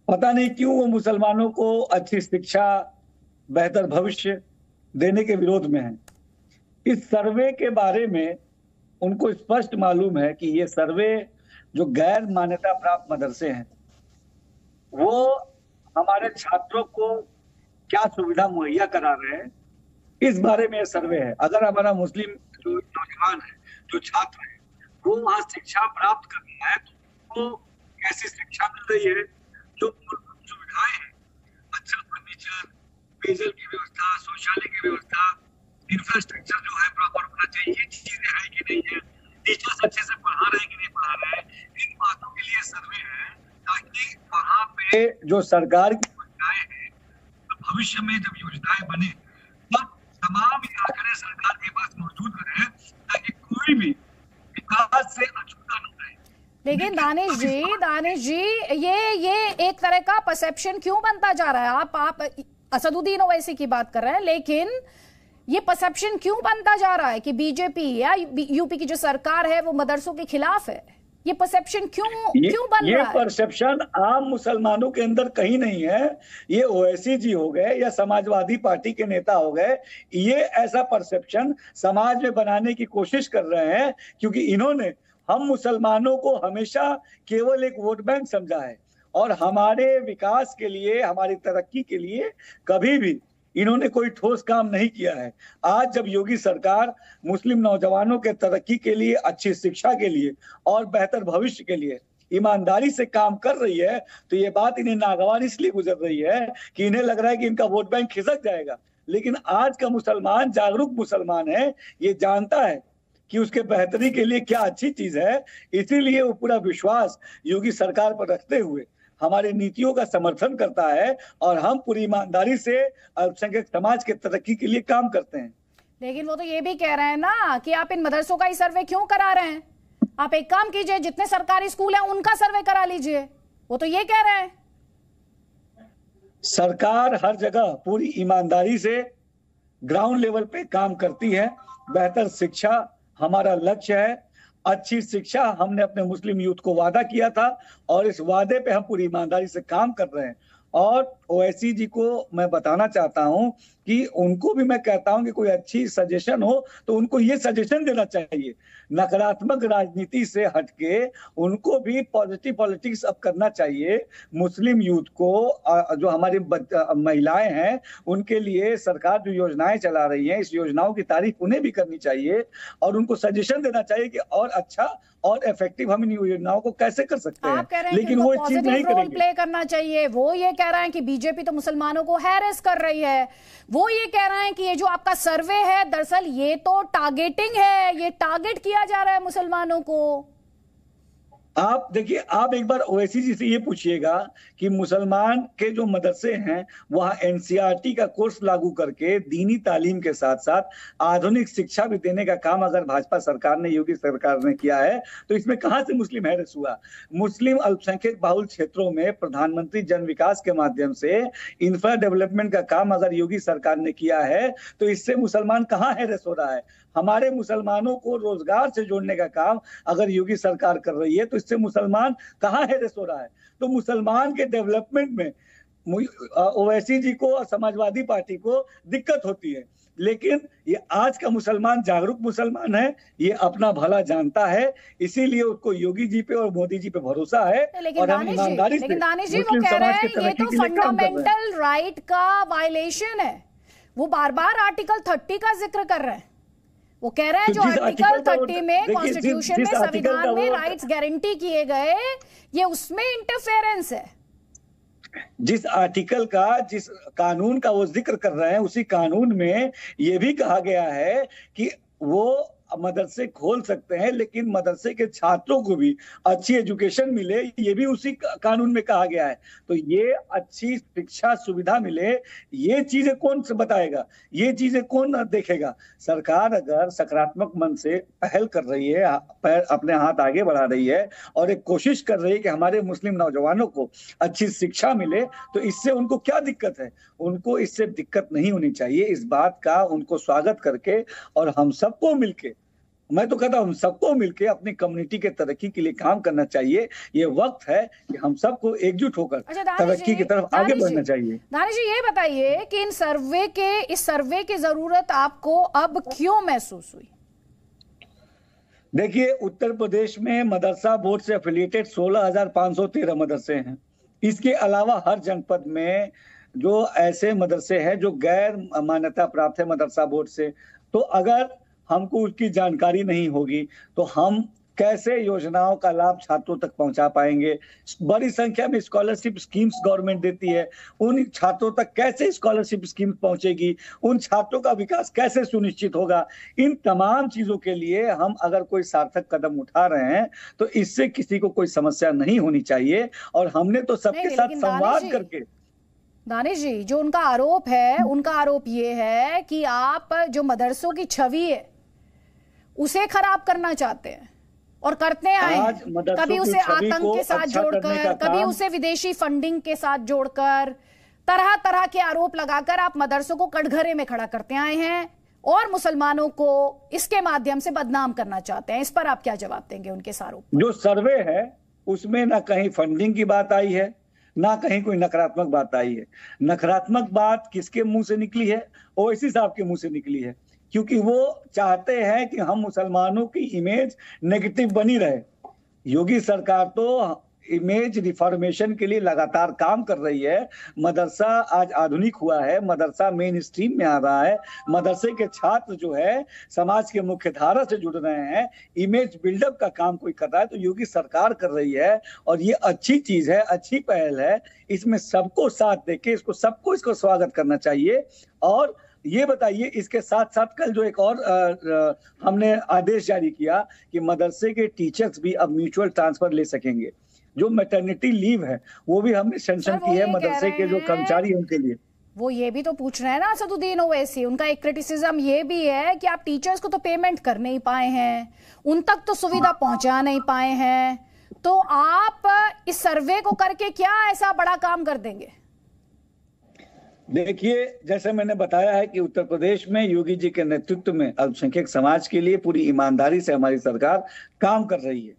पता नहीं क्यों वो मुसलमानों को अच्छी शिक्षा, बेहतर भविष्य देने के विरोध में है। इस सर्वे के बारे में उनको स्पष्ट मालूम है कि ये सर्वे जो गैर मान्यता प्राप्त मदरसे हैं वो हमारे छात्रों को क्या सुविधा मुहैया करा रहे हैं, इस बारे में सर्वे है। अगर हमारा मुस्लिम जो नौजवान है, जो छात्र है, वो वहाँ शिक्षा प्राप्त कर रहा है तो वो कैसी शिक्षा मिल रही है, जो मूलभूत सुविधाएं हैं, अच्छा फर्नीचर, पेयजल की व्यवस्था, शौचालय की व्यवस्था, इंफ्रास्ट्रक्चर जो है प्रॉपर होना चाहिए, ये चीजें है कि नहीं है, टीचर्स अच्छे से पढ़ा रहे हैं कि नहीं पढ़ा रहे हैं, इन बातों के लिए सर्वे है ताकि वहाँ पे जो सरकार की योजनाएं हैं, तो भविष्य में जब योजनाएं बने तब तमाम ये आंकड़े सरकार के पास मौजूद रहे ताकि कोई भी विकास से अछूता न रहे। लेकिन दानिश जी ये एक तरह का परसेप्शन क्यों बनता जा रहा है? आप असदुद्दीन ओवैसी की बात कर रहे हैं, लेकिन ये परसेप्शन क्यों बनता जा रहा है कि बीजेपी या यूपी की जो सरकार है वो मदरसों के खिलाफ है? ये परसेप्शन क्यों बन रहा है? ये परसेप्शन आम मुसलमानों के अंदर कहीं नहीं है। ये ओवैसी जी हो गए या समाजवादी पार्टी के नेता हो गए, ये ऐसा परसेप्शन समाज में बनाने की कोशिश कर रहे हैं क्योंकि इन्होंने हम मुसलमानों को हमेशा केवल एक वोट बैंक समझा है और हमारे विकास के लिए, हमारी तरक्की के लिए कभी भी इन्होंने कोई ठोस काम नहीं किया है। आज जब योगी सरकार मुस्लिम नौजवानों के तरक्की के लिए, अच्छी शिक्षा के लिए और बेहतर भविष्य के लिए ईमानदारी से काम कर रही है तो ये बात इन्हें नागवार इसलिए गुजर रही है कि इन्हें लग रहा है कि इनका वोट बैंक खिसक जाएगा। लेकिन आज का मुसलमान जागरूक मुसलमान है, ये जानता है कि उसके बेहतरी के लिए क्या अच्छी चीज है, इसीलिए वो पूरा विश्वास योगी सरकार पर रखते हुए हमारी नीतियों का समर्थन करता है और हम पूरी ईमानदारी से अल्पसंख्यक समाज के तरक्की के लिए काम करते हैं। लेकिन वो तो ये भी कह रहे हैं ना कि आप इन मदरसों का ही सर्वे क्यों करा रहे हैं? आप एक काम कीजिए, जितने सरकारी स्कूल हैं उनका सर्वे करा लीजिए। वो तो ये कह रहे हैं। सरकार हर जगह पूरी ईमानदारी से ग्राउंड लेवल पे काम करती है। बेहतर शिक्षा हमारा लक्ष्य है। अच्छी शिक्षा हमने अपने मुस्लिम यूथ को वादा किया था और इस वादे पे हम पूरी ईमानदारी से काम कर रहे हैं। और ओवैसी जी को मैं बताना चाहता हूं कि उनको भी मैं कहता हूं कि कोई अच्छी सजेशन हो तो उनको ये सजेशन देना चाहिए। नकारात्मक राजनीति से हटके उनको भी पॉजिटिव पॉलिटिक्स अब करना चाहिए। मुस्लिम यूथ को, जो हमारी महिलाएं हैं, उनके लिए सरकार जो योजनाएं चला रही है, इस योजनाओं की तारीफ उन्हें भी करनी चाहिए और उनको सजेशन देना चाहिए कि और अच्छा और इफेक्टिव हम इन योजनाओं को कैसे कर सकते हैं। लेकिन वो चीज नहीं करेंगे। प्ले करना चाहिए। वो ये कह रहे हैं कि बीजेपी तो मुसलमानों को हैरेस कर रही है। वो ये कह रहे हैं कि ये जो आपका सर्वे है दरअसल ये तो टारगेटिंग है, ये टारगेट किया जा रहा है मुसलमानों को। आप देखिए, आप एक बार ओवैसी जी से ये पूछिएगा कि मुसलमान के जो मदरसे हैं वहाँ एनसीईआरटी का कोर्स लागू करके दीनी तालीम के साथ साथ आधुनिक शिक्षा भी देने का काम अगर भाजपा सरकार ने, योगी सरकार ने किया है तो इसमें कहाँ से मुस्लिम हैरेस हुआ? मुस्लिम अल्पसंख्यक बहुल क्षेत्रों में प्रधानमंत्री जन विकास के माध्यम से इंफ्रा डेवलपमेंट का काम अगर योगी सरकार ने किया है तो इससे मुसलमान कहाँ हैरेस हो रहा है? हमारे मुसलमानों को रोजगार से जोड़ने का काम अगर योगी सरकार कर रही है तो इससे मुसलमान कहाँ हैरेस हो रहा है? तो मुसलमान के डेवलपमेंट में ओवैसी जी को और समाजवादी पार्टी को दिक्कत होती है। लेकिन ये आज का मुसलमान जागरूक मुसलमान है, ये अपना भला जानता है, इसीलिए उसको योगी जी पे और मोदी जी पे भरोसा है। और हम ईमानदारी से दानिश जी वो कह रहे हैं ये तो फंडामेंटल राइट का वायलेशन है। वो बार बार आर्टिकल 30 का जिक्र कर रहे हैं। वो कह रहे हैं जो आर्टिकल 30 में कॉन्स्टिट्यूशन में, संविधान में राइट्स गारंटी किए गए, ये उसमें इंटरफेरेंस है। जिस आर्टिकल का, जिस कानून का वो जिक्र कर रहे हैं, उसी कानून में ये भी कहा गया है कि वो मदरसे खोल सकते हैं लेकिन मदरसे के छात्रों को भी अच्छी एजुकेशन मिले, ये भी उसी कानून में कहा गया है। तो ये अच्छी शिक्षा सुविधा मिले, ये चीजें कौन से बताएगा? ये चीजें कौन देखेगा? सरकार अगर सकारात्मक मन से पहल कर रही है, अपने हाथ आगे बढ़ा रही है और एक कोशिश कर रही है कि हमारे मुस्लिम नौजवानों को अच्छी शिक्षा मिले, तो इससे उनको क्या दिक्कत है? उनको इससे दिक्कत नहीं होनी चाहिए। इस बात का उनको स्वागत करके और हम सबको मिलके मैं तो कहता हूँ सबको मिलकर अपनी कम्युनिटी के तरक्की के लिए काम करना चाहिए। ये वक्त है कि हम सबको एकजुट होकर तरक्की की तरफ आगे बढ़ना चाहिए। दानिश जी, ये बताइए कि इस सर्वे की जरूरत आपको अब क्यों महसूस हुई? देखिए, उत्तर प्रदेश में मदरसा बोर्ड से एफिलिएटेड 16,513 मदरसे हैं। इसके अलावा हर जनपद में जो ऐसे मदरसे हैं जो गैर मान्यता प्राप्त है मदरसा बोर्ड से, तो अगर हमको उसकी जानकारी नहीं होगी तो हम कैसे योजनाओं का लाभ छात्रों तक पहुंचा पाएंगे? बड़ी संख्या में स्कॉलरशिप स्कीम्स गवर्नमेंट देती है, उन छात्रों तक कैसे स्कॉलरशिप स्कीम पहुंचेगी? उन छात्रों का विकास कैसे सुनिश्चित होगा? इन तमाम चीजों के लिए हम अगर कोई सार्थक कदम उठा रहे हैं तो इससे किसी को कोई समस्या नहीं होनी चाहिए। और हमने तो सबके साथ संवाद करके। दानिश जी, जो उनका आरोप ये है कि आप जो मदरसों की छवि है उसे खराब करना चाहते हैं और करते आए हैं। कभी उसे आतंक के साथ जोड़कर, कभी उसे विदेशी फंडिंग के साथ जोड़कर, तरह तरह के आरोप लगाकर आप मदरसों को कटघरे में खड़ा करते आए हैं और मुसलमानों को इसके माध्यम से बदनाम करना चाहते हैं। इस पर आप क्या जवाब देंगे उनके आरोप? जो सर्वे है उसमें ना कहीं फंडिंग की बात आई है, ना कहीं कोई नकारात्मक बात आई है। नकारात्मक बात किसके मुंह से निकली है? ओवैसी साहब के मुंह से निकली है, क्योंकि वो चाहते हैं कि हम मुसलमानों की इमेज नेगेटिव बनी रहे। योगी सरकार तो इमेज रिफॉर्मेशन के लिए लगातार काम कर रही है। मदरसा आज आधुनिक हुआ है, मदरसा मेन स्ट्रीम में आ रहा है, मदरसे के छात्र जो है समाज के मुख्य धारा से जुड़ रहे हैं, इमेज बिल्डअप का काम कोई कर रहा है तो योगी सरकार कर रही है। और ये अच्छी चीज है, अच्छी पहल है। इसमें सबको साथ देके इसको स्वागत करना चाहिए। और ये बताइए, इसके साथ साथ कल जो एक और हमने आदेश जारी किया कि मदरसे के टीचर्स भी अब म्यूचुअल ट्रांसफर ले सकेंगे। जो मैटरनिटी लीव है वो भी हमने सैंक्शन की है मदरसे के जो कर्मचारी हैं उनके लिए। वो ये भी तो पूछ रहे हैं ना असदुद्दीन ओवैसी, उनका एक क्रिटिसिज्म ये भी है कि आप टीचर्स को तो पेमेंट कर नहीं पाए हैं, उन तक तो सुविधा पहुंचा नहीं पाए हैं, तो आप इस सर्वे को करके क्या ऐसा बड़ा काम कर देंगे? देखिए, जैसे मैंने बताया है कि उत्तर प्रदेश में योगी जी के नेतृत्व में अल्पसंख्यक समाज के लिए पूरी ईमानदारी से हमारी सरकार काम कर रही है।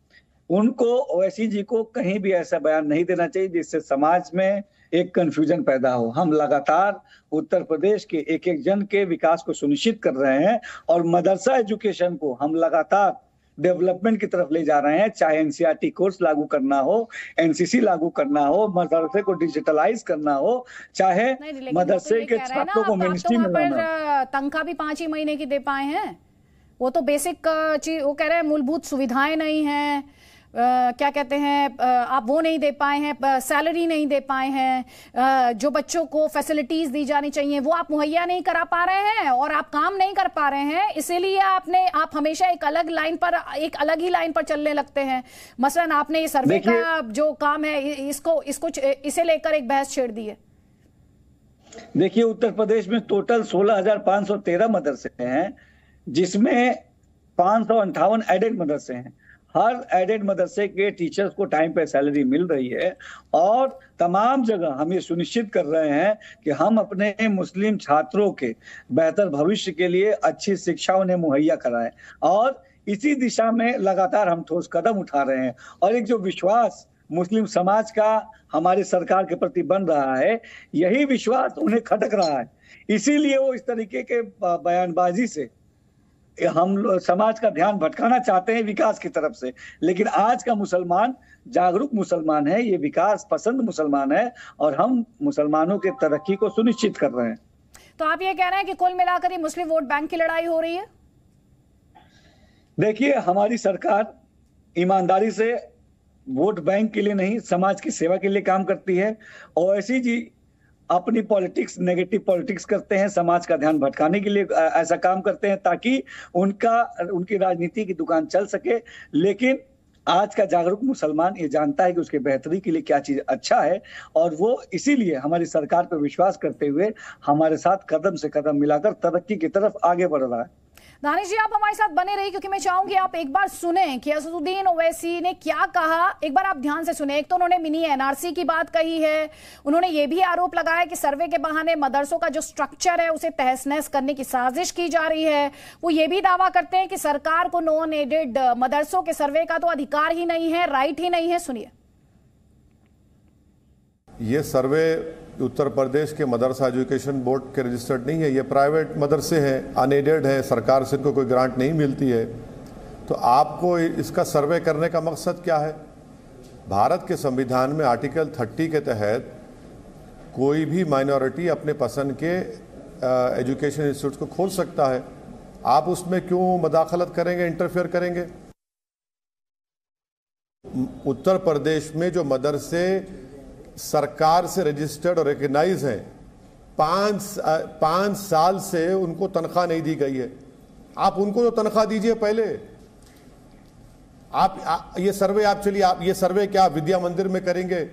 उनको, ओवैसी जी को कहीं भी ऐसा बयान नहीं देना चाहिए जिससे समाज में एक कंफ्यूजन पैदा हो। हम लगातार उत्तर प्रदेश के एक एक जन के विकास को सुनिश्चित कर रहे हैं और मदरसा एजुकेशन को हम लगातार डेवलपमेंट की तरफ ले जा रहे हैं। चाहे एनसीईआरटी कोर्स लागू करना हो, एनसीसी लागू करना हो, मदरसे को डिजिटलाइज करना हो, चाहे मदरसे के छात्रों को मेनस्ट्रीम में लाना। तनख्वाह भी 5 ही महीने की दे पाए हैं, वो तो बेसिक चीज, वो कह रहे हैं मूलभूत सुविधाएं नहीं हैं, क्या कहते हैं, आप वो नहीं दे पाए हैं, सैलरी नहीं दे पाए हैं, जो बच्चों को फैसिलिटीज दी जानी चाहिए वो आप मुहैया नहीं करा पा रहे हैं और आप काम नहीं कर पा रहे हैं। इसीलिए आप हमेशा एक अलग ही लाइन पर चलने लगते हैं। मसलन आपने ये सर्वे का जो काम है इसे लेकर एक बहस छेड़ दी है। देखिए, उत्तर प्रदेश में टोटल 16,513 मदरसे हैं, जिसमें 558 एडेड मदरसे हैं। हर एडेड मदरसे के टीचर्स को टाइम पे सैलरी मिल रही है और तमाम जगह हम ये सुनिश्चित कर रहे हैं कि हम अपने मुस्लिम छात्रों के बेहतर भविष्य के लिए अच्छी शिक्षा उन्हें मुहैया कराएं। और इसी दिशा में लगातार हम ठोस कदम उठा रहे हैं। और एक जो विश्वास मुस्लिम समाज का हमारी सरकार के प्रति बन रहा है, यही विश्वास उन्हें खटक रहा है। इसीलिए वो इस तरीके के बयानबाजी से हम समाज का ध्यान भटकाना चाहते हैं विकास की तरफ से। लेकिन आज का मुसलमान जागरूक मुसलमान है, ये विकास पसंद मुसलमान है और हम मुसलमानों के तरक्की को सुनिश्चित कर रहे हैं। तो आप ये कह रहे हैं कि कुल मिलाकर ही मुस्लिम वोट बैंक की लड़ाई हो रही है? देखिए, हमारी सरकार ईमानदारी से वोट बैंक के लिए नहीं, समाज की सेवा के लिए काम करती है। ओवैसी जी अपनी पॉलिटिक्स, नेगेटिव पॉलिटिक्स करते हैं, समाज का ध्यान भटकाने के लिए ऐसा काम करते हैं ताकि उनकी राजनीति की दुकान चल सके। लेकिन आज का जागरूक मुसलमान ये जानता है कि उसके बेहतरी के लिए क्या चीज अच्छा है और वो इसीलिए हमारी सरकार पर विश्वास करते हुए हमारे साथ कदम से कदम मिलाकर तरक्की की तरफ आगे बढ़ रहा है। दानिश जी, आप हमारे साथ बने रहिए क्योंकि मैं चाहूंगी आप एक बार सुने कि असदुद्दीन ओवैसी ने क्या कहा। एक बार आप ध्यान से सुने। एक तो उन्होंने मिनी एनआरसी की बात कही है, उन्होंने ये भी आरोप लगाया कि सर्वे के बहाने मदरसों का जो स्ट्रक्चर है उसे तहस नहस करने की साजिश की जा रही है। वो ये भी दावा करते हैं कि सरकार को नॉन एडेड मदरसों के सर्वे का तो अधिकार ही नहीं है, राइट ही नहीं है। सुनिए। ये सर्वे उत्तर प्रदेश के मदरसा एजुकेशन बोर्ड के रजिस्टर्ड नहीं है, ये प्राइवेट मदरसे हैं, अनएडेड है, सरकार से इनको कोई ग्रांट नहीं मिलती है। तो आपको इसका सर्वे करने का मकसद क्या है? भारत के संविधान में आर्टिकल 30 के तहत कोई भी माइनॉरिटी अपने पसंद के एजुकेशन इंस्टीट्यूट को खोल सकता है। आप उसमें क्यों मदाखलत करेंगे, इंटरफेयर करेंगे? उत्तर प्रदेश में जो मदरसे सरकार से रजिस्टर्ड और रिकग्नाइज हैं, 5 साल से उनको तनख्वाह नहीं दी गई है। आप उनको तो तनख्वाह दीजिए पहले। ये सर्वे आप चलिए, आप ये सर्वे क्या विद्या मंदिर में करेंगे,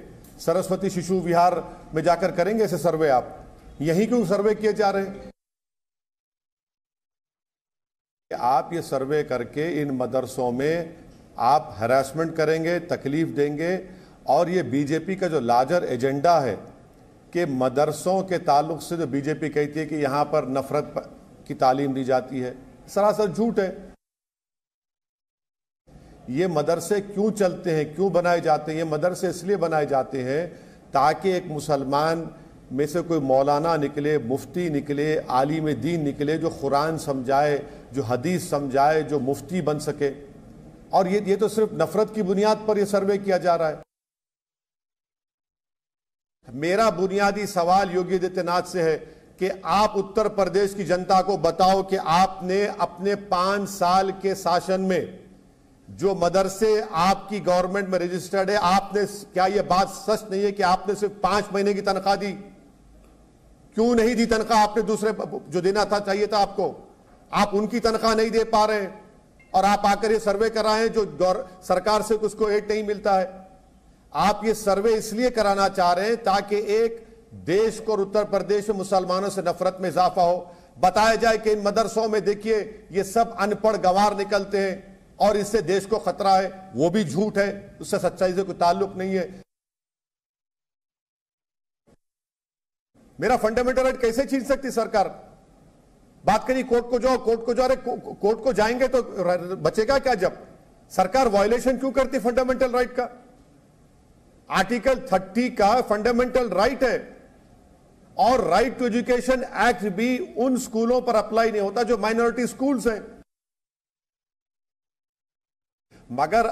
सरस्वती शिशु विहार में जाकर करेंगे ऐसे सर्वे? आप यहीं क्यों सर्वे किए जा रहे हैं? आप ये सर्वे करके इन मदरसों में आप हैरेसमेंट करेंगे, तकलीफ देंगे। और ये बीजेपी का जो लार्जर एजेंडा है कि मदरसों के ताल्लुक से जो बीजेपी कहती है कि यहां पर नफरत की तालीम दी जाती है, सरासर झूठ है। ये मदरसे क्यों चलते हैं, क्यों बनाए जाते हैं? ये मदरसे इसलिए बनाए जाते हैं ताकि एक मुसलमान में से कोई मौलाना निकले, मुफ्ती निकले, आलिम दीन निकले, जो कुरान समझाए, जो हदीस समझाए, जो मुफ्ती बन सके। और ये तो सिर्फ नफरत की बुनियाद पर यह सर्वे किया जा रहा है। मेरा बुनियादी सवाल योगी आदित्यनाथ से है कि आप उत्तर प्रदेश की जनता को बताओ कि आपने अपने 5 साल के शासन में जो मदरसे आपकी गवर्नमेंट में रजिस्टर्ड है, आपने क्या यह बात सच नहीं है कि आपने सिर्फ 5 महीने की तनख्वाह दी? क्यों नहीं दी तनख्वाह? आपने दूसरे जो देना था चाहिए था आपको, आप उनकी तनख्वाह नहीं दे पा रहे और आप आकर ये सर्वे कराएं जो सरकार से उसको एड नहीं मिलता है। आप ये सर्वे इसलिए कराना चाह रहे हैं ताकि एक देश को और उत्तर प्रदेश में मुसलमानों से नफरत में इजाफा हो। बताया जाए कि इन मदरसों में देखिए ये सब अनपढ़ गंवार निकलते हैं और इससे देश को खतरा है, वो भी झूठ है, उससे सच्चाई से कोई ताल्लुक नहीं है। मेरा फंडामेंटल राइट कैसे छीन सकती सरकार? बात करिए कोर्ट को जाओ, कोर्ट को जाओ। अरे कोर्ट को जाएंगे तो बचेगा क्या? जब सरकार वायलेशन क्यों करती फंडामेंटल राइट का? आर्टिकल 30 का फंडामेंटल राइट है और राइट टू एजुकेशन एक्ट भी उन स्कूलों पर अप्लाई नहीं होता जो माइनॉरिटी स्कूल्स हैं। मगर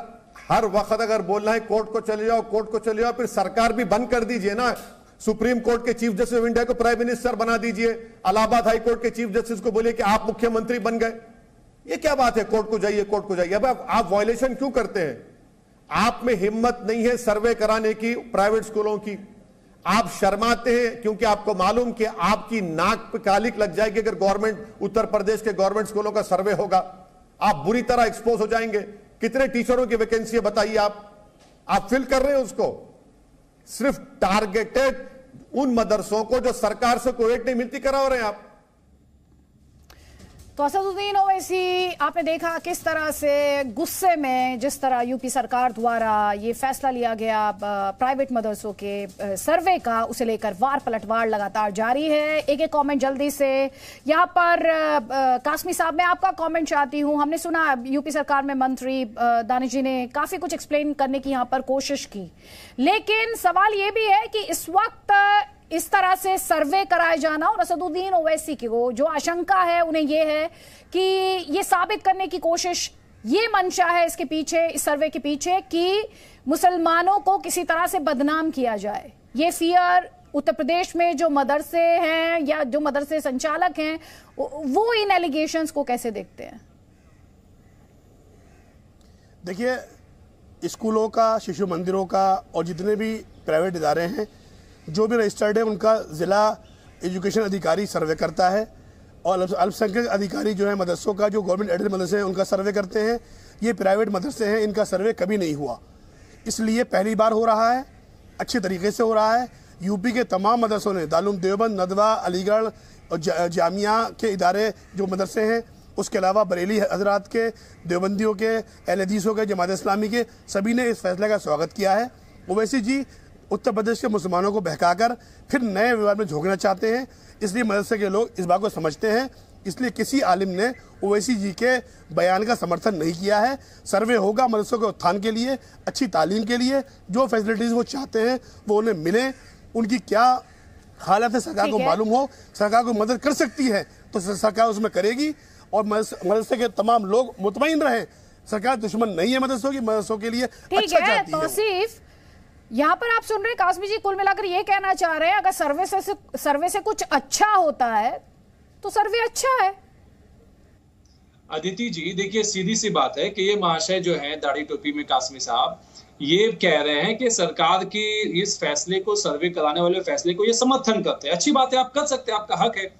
हर वक्त अगर बोलना है कोर्ट को चले जाओ, कोर्ट को चले जाओ, फिर सरकार भी बंद कर दीजिए ना। सुप्रीम कोर्ट के चीफ जस्टिस ऑफ इंडिया को प्राइम मिनिस्टर बना दीजिए, इलाहाबाद हाई कोर्ट के चीफ जस्टिस को बोलिए कि आप मुख्यमंत्री बन गए। ये क्या बात है? कोर्ट को जाइए, कोर्ट को जाइए। अब आप वायलेशन क्यों करते हैं? आप में हिम्मत नहीं है सर्वे कराने की प्राइवेट स्कूलों की। आप शर्माते हैं क्योंकि आपको मालूम कि आपकी नाक पे कालिक लग जाएगी अगर गवर्नमेंट, उत्तर प्रदेश के गवर्नमेंट स्कूलों का सर्वे होगा। आप बुरी तरह एक्सपोज हो जाएंगे। कितने टीचरों की वैकेंसी है बताइए? आप फिल कर रहे हैं उसको। सिर्फ टारगेटेड उन मदरसों को जो सरकार से कोई एड नहीं मिलती करा रहे हैं आप। तो असदुद्दीन ओवैसी, आपने देखा किस तरह से गुस्से में जिस तरह यूपी सरकार द्वारा ये फैसला लिया गया प्राइवेट मदरसों के सर्वे का, उसे लेकर वार पलटवार लगातार जारी है। एक एक कमेंट जल्दी से यहाँ पर कासमी साहब, मैं आपका कमेंट चाहती हूँ। हमने सुना यूपी सरकार में मंत्री दानिश जी ने काफी कुछ एक्सप्लेन करने की यहाँ पर कोशिश की, लेकिन सवाल ये भी है कि इस वक्त इस तरह से सर्वे कराए जाना और असदुद्दीन ओवैसी की जो आशंका है उन्हें यह है कि ये साबित करने की कोशिश, ये मंशा है इसके पीछे, इस सर्वे के पीछे, कि मुसलमानों को किसी तरह से बदनाम किया जाए। ये फियर उत्तर प्रदेश में जो मदरसे हैं या जो मदरसे संचालक हैं वो इन एलिगेशंस को कैसे देखते हैं? देखिए, स्कूलों का, शिशु मंदिरों का और जितने भी प्राइवेट इदारे हैं जो भी रजिस्टर्ड है उनका जिला एजुकेशन अधिकारी सर्वे करता है और अल्पसंख्यक अधिकारी जो है मदरसों का, जो गवर्नमेंट एडेड मदरसे हैं उनका सर्वे करते हैं। ये प्राइवेट मदरसे हैं, इनका सर्वे कभी नहीं हुआ, इसलिए पहली बार हो रहा है, अच्छे तरीके से हो रहा है। यूपी के तमाम मदरसों ने, दारुल उलूम देवबंद, नदवा, अलीगढ़ और जामिया के इदारे जो मदरसे हैं उसके अलावा बरेली हजरात के, देवबंदियों के, अहले हदीसों के, जमात इस्लामी के, सभी ने इस फैसले का स्वागत किया है। ओवैसी जी उत्तर प्रदेश के मुसलमानों को बहकाकर फिर नए विवाद में झोंकना चाहते हैं, इसलिए मदरसे के लोग इस बात को समझते हैं। इसलिए किसी आलिम ने ओवैसी जी के बयान का समर्थन नहीं किया है। सर्वे होगा मदरसों के उत्थान के लिए, अच्छी तालीम के लिए, जो फैसिलिटीज़ वो चाहते हैं वो उन्हें मिले। उनकी क्या हालत है सरकार को मालूम हो, सरकार को मदद कर सकती है तो सरकार उसमें करेगी, और मदरसे के तमाम लोग मुतमईन रहे। सरकार दुश्मन नहीं है मदरसों की, मदरसों के लिए अच्छा चाहती है। तौसीफ, यहाँ पर आप सुन रहे हैं कासमी जी कुल मिलाकर ये कहना चाह रहे हैं अगर सर्वे से कुछ अच्छा होता है तो सर्वे अच्छा है। अदिति जी देखिए, सीधी सी बात है कि ये महाशय जो है दाढ़ी टोपी में कासमी साहब ये कह रहे हैं कि सरकार की इस फैसले को, सर्वे कराने वाले फैसले को ये समर्थन करते हैं। अच्छी बात है, आप कर सकते हैं, आपका हक है।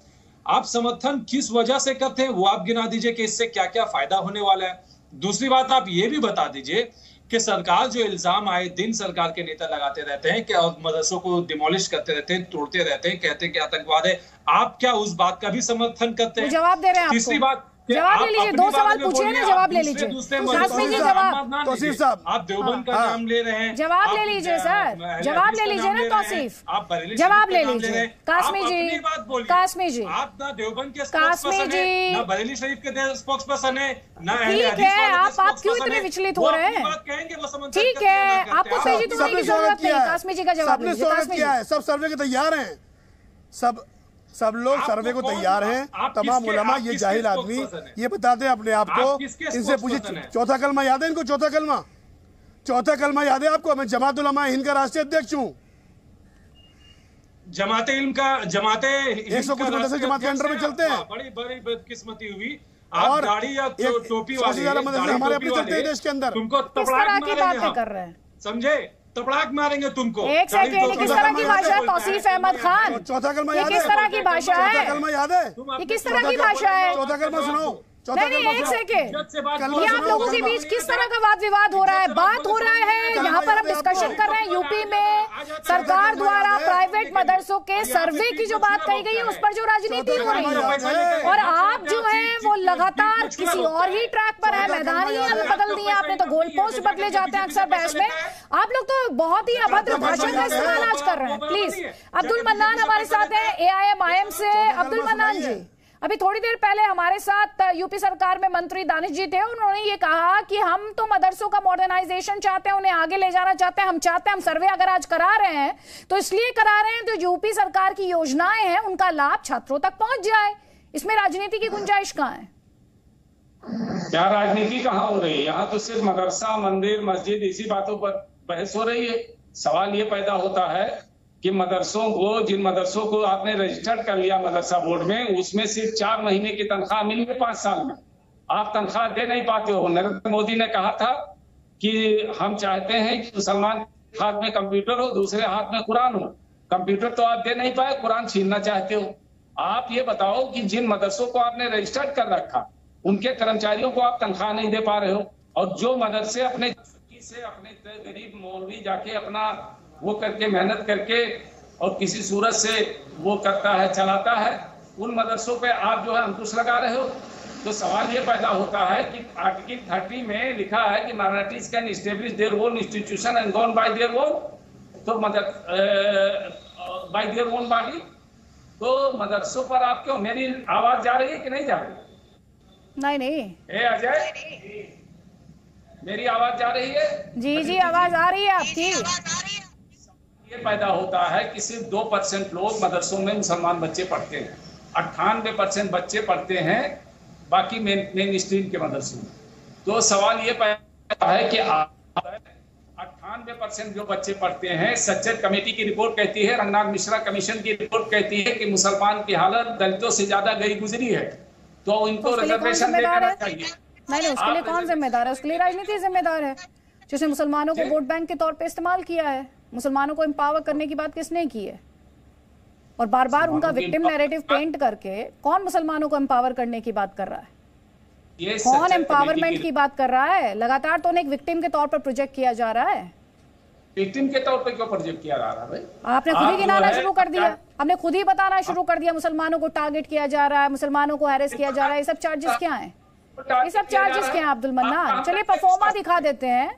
आप समर्थन किस वजह से करते हैं वो आप गिना दीजिए कि इससे क्या क्या फायदा होने वाला है। दूसरी बात आप ये भी बता दीजिए कि सरकार जो इल्जाम आए दिन सरकार के नेता लगाते रहते हैं कि मदरसों को डिमोलिश करते रहते हैं, तोड़ते रहते हैं, कहते हैं कि आतंकवाद है, आप क्या उस बात का भी समर्थन करते हैं? जवाब दे रहे हैं। तीसरी बात, जवाब ले लीजिए, दो सवाल पूछे ना, जवाब ले लीजिए। कासमी जी जवाब, तौसीफ साहब आप देवबंद का नाम ले रहे हैं, जवाब ले लीजिए सर, जवाब ले लीजिए ना तौसीफ, आप बरेली जवाब ले शरीफ का नाम लीजिए। रहे हैं, कासमी आप जी, अपनी बात बोलिए। कासमी जी, आप ना देवबंद के कासमी स्पोक्सपर्सन जी, हैं, ना बरेली शरीफ के स्पोक्सपर्सन है, ना ठीक है। आप क्यों इतने विचलित हो रहे हैं? ठीक है, आपको पेशी तुमने की जरूरत नहीं। कासमी जी का जवाब लीजिए। कासमी जी, सब सर्वे के तैयार हैं, सब लोग सर्वे को तैयार हैं। तमाम उलमा, ये जाहिल आदमी ये बताते हैं अपने आप को, इनसे पूछिए चौथा कलमा याद है इनको? चौथा कलमा याद है आपको? मैं जमात उलमा हिंद का राष्ट्रीय अध्यक्ष हूँ। जमाते इल्म का, जमाते 100 कुछ मदरसे जमात के अंडर में चलते हैं। बड़ी बड़ी बदकिस्मती हुई। आप दाढ़ी या टोपी वाले हमारे अपने चलते हैं देश के अंदर। तुमको किस तरह की बातें कर रहे हैं? समझे? तपड़ाक मारेंगे तुमको। एक सेकेंड, किस तरह की भाषा है तौसीफ अहमद खान? चौथा कलमा याद है? किस तरह की भाषा है? चौथा कलमा याद है? ये किस तरह की भाषा है? चौथा कलमा सुनो। नहीं, एक सेकेंड, ये आप लोगों के बीच किस तरह का वाद विवाद हो रहा है? बात हो रहा है, यहाँ पर हम डिस्कशन कर रहे हैं यूपी में सरकार द्वारा प्राइवेट मदरसों के सर्वे की जो बात कही गई है उस पर जो राजनीति हो रही है, और आप जो है वो लगातार किसी और ही ट्रैक पर है। मैदान ही अब बदल दिए आपने, तो गोल पोस्ट बदले जाते हैं अक्सर बहस में। आप लोग तो बहुत ही अभद्र भाषा का इस्तेमाल आज कर रहे हैं। प्लीज, अब्दुल मन्नान हमारे साथ है AIM-IM से। अब्दुल मन्नान जी, अभी थोड़ी देर पहले हमारे साथ यूपी सरकार में मंत्री दानिश जी थे, उन्होंने ये कहा कि हम तो मदरसों का मॉडर्नाइजेशन चाहते हैं, उन्हें आगे ले जाना चाहते हैं। हम सर्वे अगर आज करा रहे हैं तो इसलिए करा रहे हैं तो यूपी सरकार की योजनाएं हैं उनका लाभ छात्रों तक पहुंच जाए। इसमें राजनीति की गुंजाइश कहाँ है? क्या राजनीति कहाँ हो रही है? यहाँ तो सिर्फ मदरसा, मंदिर, मस्जिद इसी बातों पर बहस हो रही है। सवाल ये पैदा होता है कि मदरसों को, जिन मदरसों को आपने रजिस्टर्ड कर लिया मदरसा बोर्ड में, उसमें सिर्फ 4 महीने की तनख्वाह मिली है 5 साल में। आप तनख्वाह दे नहीं पाते हो। नरेंद्र मोदी ने कहा था कि हम चाहते हैं कि मुसलमान हाथ में कंप्यूटर हो, दूसरे हाथ में कुरान हो। कंप्यूटर तो आप दे नहीं पाए, कुरान छीनना चाहते हो। आप ये बताओ कि जिन मदरसों को आपने रजिस्टर्ड कर रखा उनके कर्मचारियों को आप तनख्वाह नहीं दे पा रहे हो, और जो मदरसे अपने गरीब मौलवी जाके अपना वो करके मेहनत करके और किसी सूरत से वो करता है, चलाता है, उन मदरसों पे आप जो है अंकुश लगा रहे हो। तो सवाल ये पैदा होता है कि आर्टिकल 30 में लिखा है कि minorities can establish their own institution and govern by their own, तो बाय देयर ओन बॉडी। तो मदरसों पर आप क्यों, मेरी आवाज जा रही है कि नहीं जा रही? नहीं। अजय, मेरी आवाज जा रही है? जी, आवाज आ रही है आपकी। ये पैदा होता है कि सिर्फ 2% लोग मदरसों में मुसलमान बच्चे पढ़ते हैं, 98% बच्चे पढ़ते हैं बाकी मेन स्ट्रीम के मदरसों में। तो सवाल ये पैदा है कि 98% जो बच्चे पढ़ते हैं, सच्चर कमेटी की रिपोर्ट कहती है, रंगनाथ मिश्रा कमीशन की रिपोर्ट कहती है कि मुसलमान की हालत दलितों से ज्यादा गई गुजरी है, तो इनको रिजर्वेशन देना चाहिए। नहीं, उसके लिए कौन जिम्मेदार है? उसके लिए राजनीति जिम्मेदार है, जिसने मुसलमानों को वोट बैंक के तौर पे इस्तेमाल किया है। मुसलमानों को एम्पावर करने की बात किसने की है? और बार बार उनका विक्टिम नैरेटिव पेंट करके कौन मुसलमानों को एम्पावर करने की बात कर रहा है? कौन एम्पावरमेंट की बात कर रहा है? लगातार तो उन्हें एक विक्टिम के तौर पर प्रोजेक्ट किया जा रहा है। विक्टिम के तौर पे क्यों प्रोजेक्ट किया जा रहा है भाई? आपने खुद ही गिनाना शुरू कर दिया, आपने खुद ही बताना शुरू कर दिया मुसलमानों को टारगेट किया जा रहा है, मुसलमानों को हैरेस किया जा रहा है। ये सब चार्जेस क्या हैं? ये सब चार्जेस क्या हैं अब्दुल मन्नान? चलिए परफॉर्मा दिखा देते हैं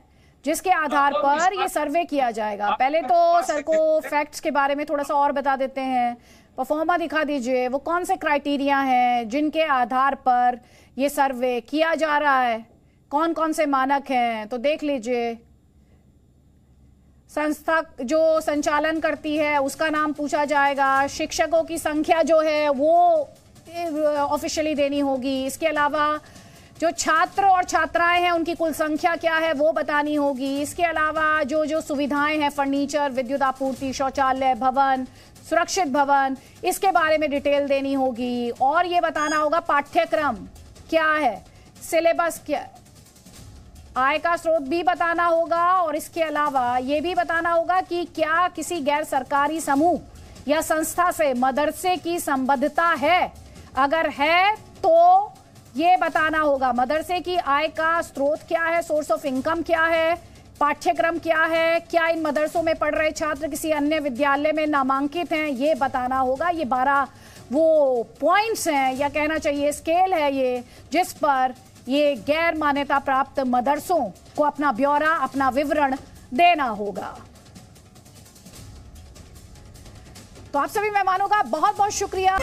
जिसके आधार पर ये सर्वे किया जाएगा। पहले तो सर को फैक्ट्स के बारे में थोड़ा सा और बता देते हैं। परफॉर्मा दिखा दीजिए, वो कौन से क्राइटेरिया हैं जिनके आधार पर ये सर्वे किया जा रहा है, कौन कौन से मानक हैं। तो देख लीजिए, संस्था जो संचालन करती है उसका नाम पूछा जाएगा, शिक्षकों की संख्या जो है वो ऑफिशियली देनी होगी, इसके अलावा जो छात्र और छात्राएं हैं उनकी कुल संख्या क्या है वो बतानी होगी, इसके अलावा जो जो सुविधाएं हैं, फर्नीचर, विद्युत आपूर्ति, शौचालय, भवन, सुरक्षित भवन, इसके बारे में डिटेल देनी होगी। और ये बताना होगा पाठ्यक्रम क्या है, सिलेबस क्या, आय का स्रोत भी बताना होगा। और इसके अलावा ये भी बताना होगा कि क्या किसी गैर सरकारी समूह या संस्था से मदरसे की संबद्धता है, अगर है तो ये बताना होगा। मदरसे की आय का स्रोत क्या है, सोर्स ऑफ इनकम क्या है, पाठ्यक्रम क्या है, क्या इन मदरसों में पढ़ रहे छात्र किसी अन्य विद्यालय में नामांकित हैं, ये बताना होगा। ये 12 वो पॉइंट्स हैं, या कहना चाहिए स्केल है ये, जिस पर ये गैर मान्यता प्राप्त मदरसों को अपना ब्यौरा, अपना विवरण देना होगा। तो आप सभी मेहमानों का बहुत बहुत शुक्रिया।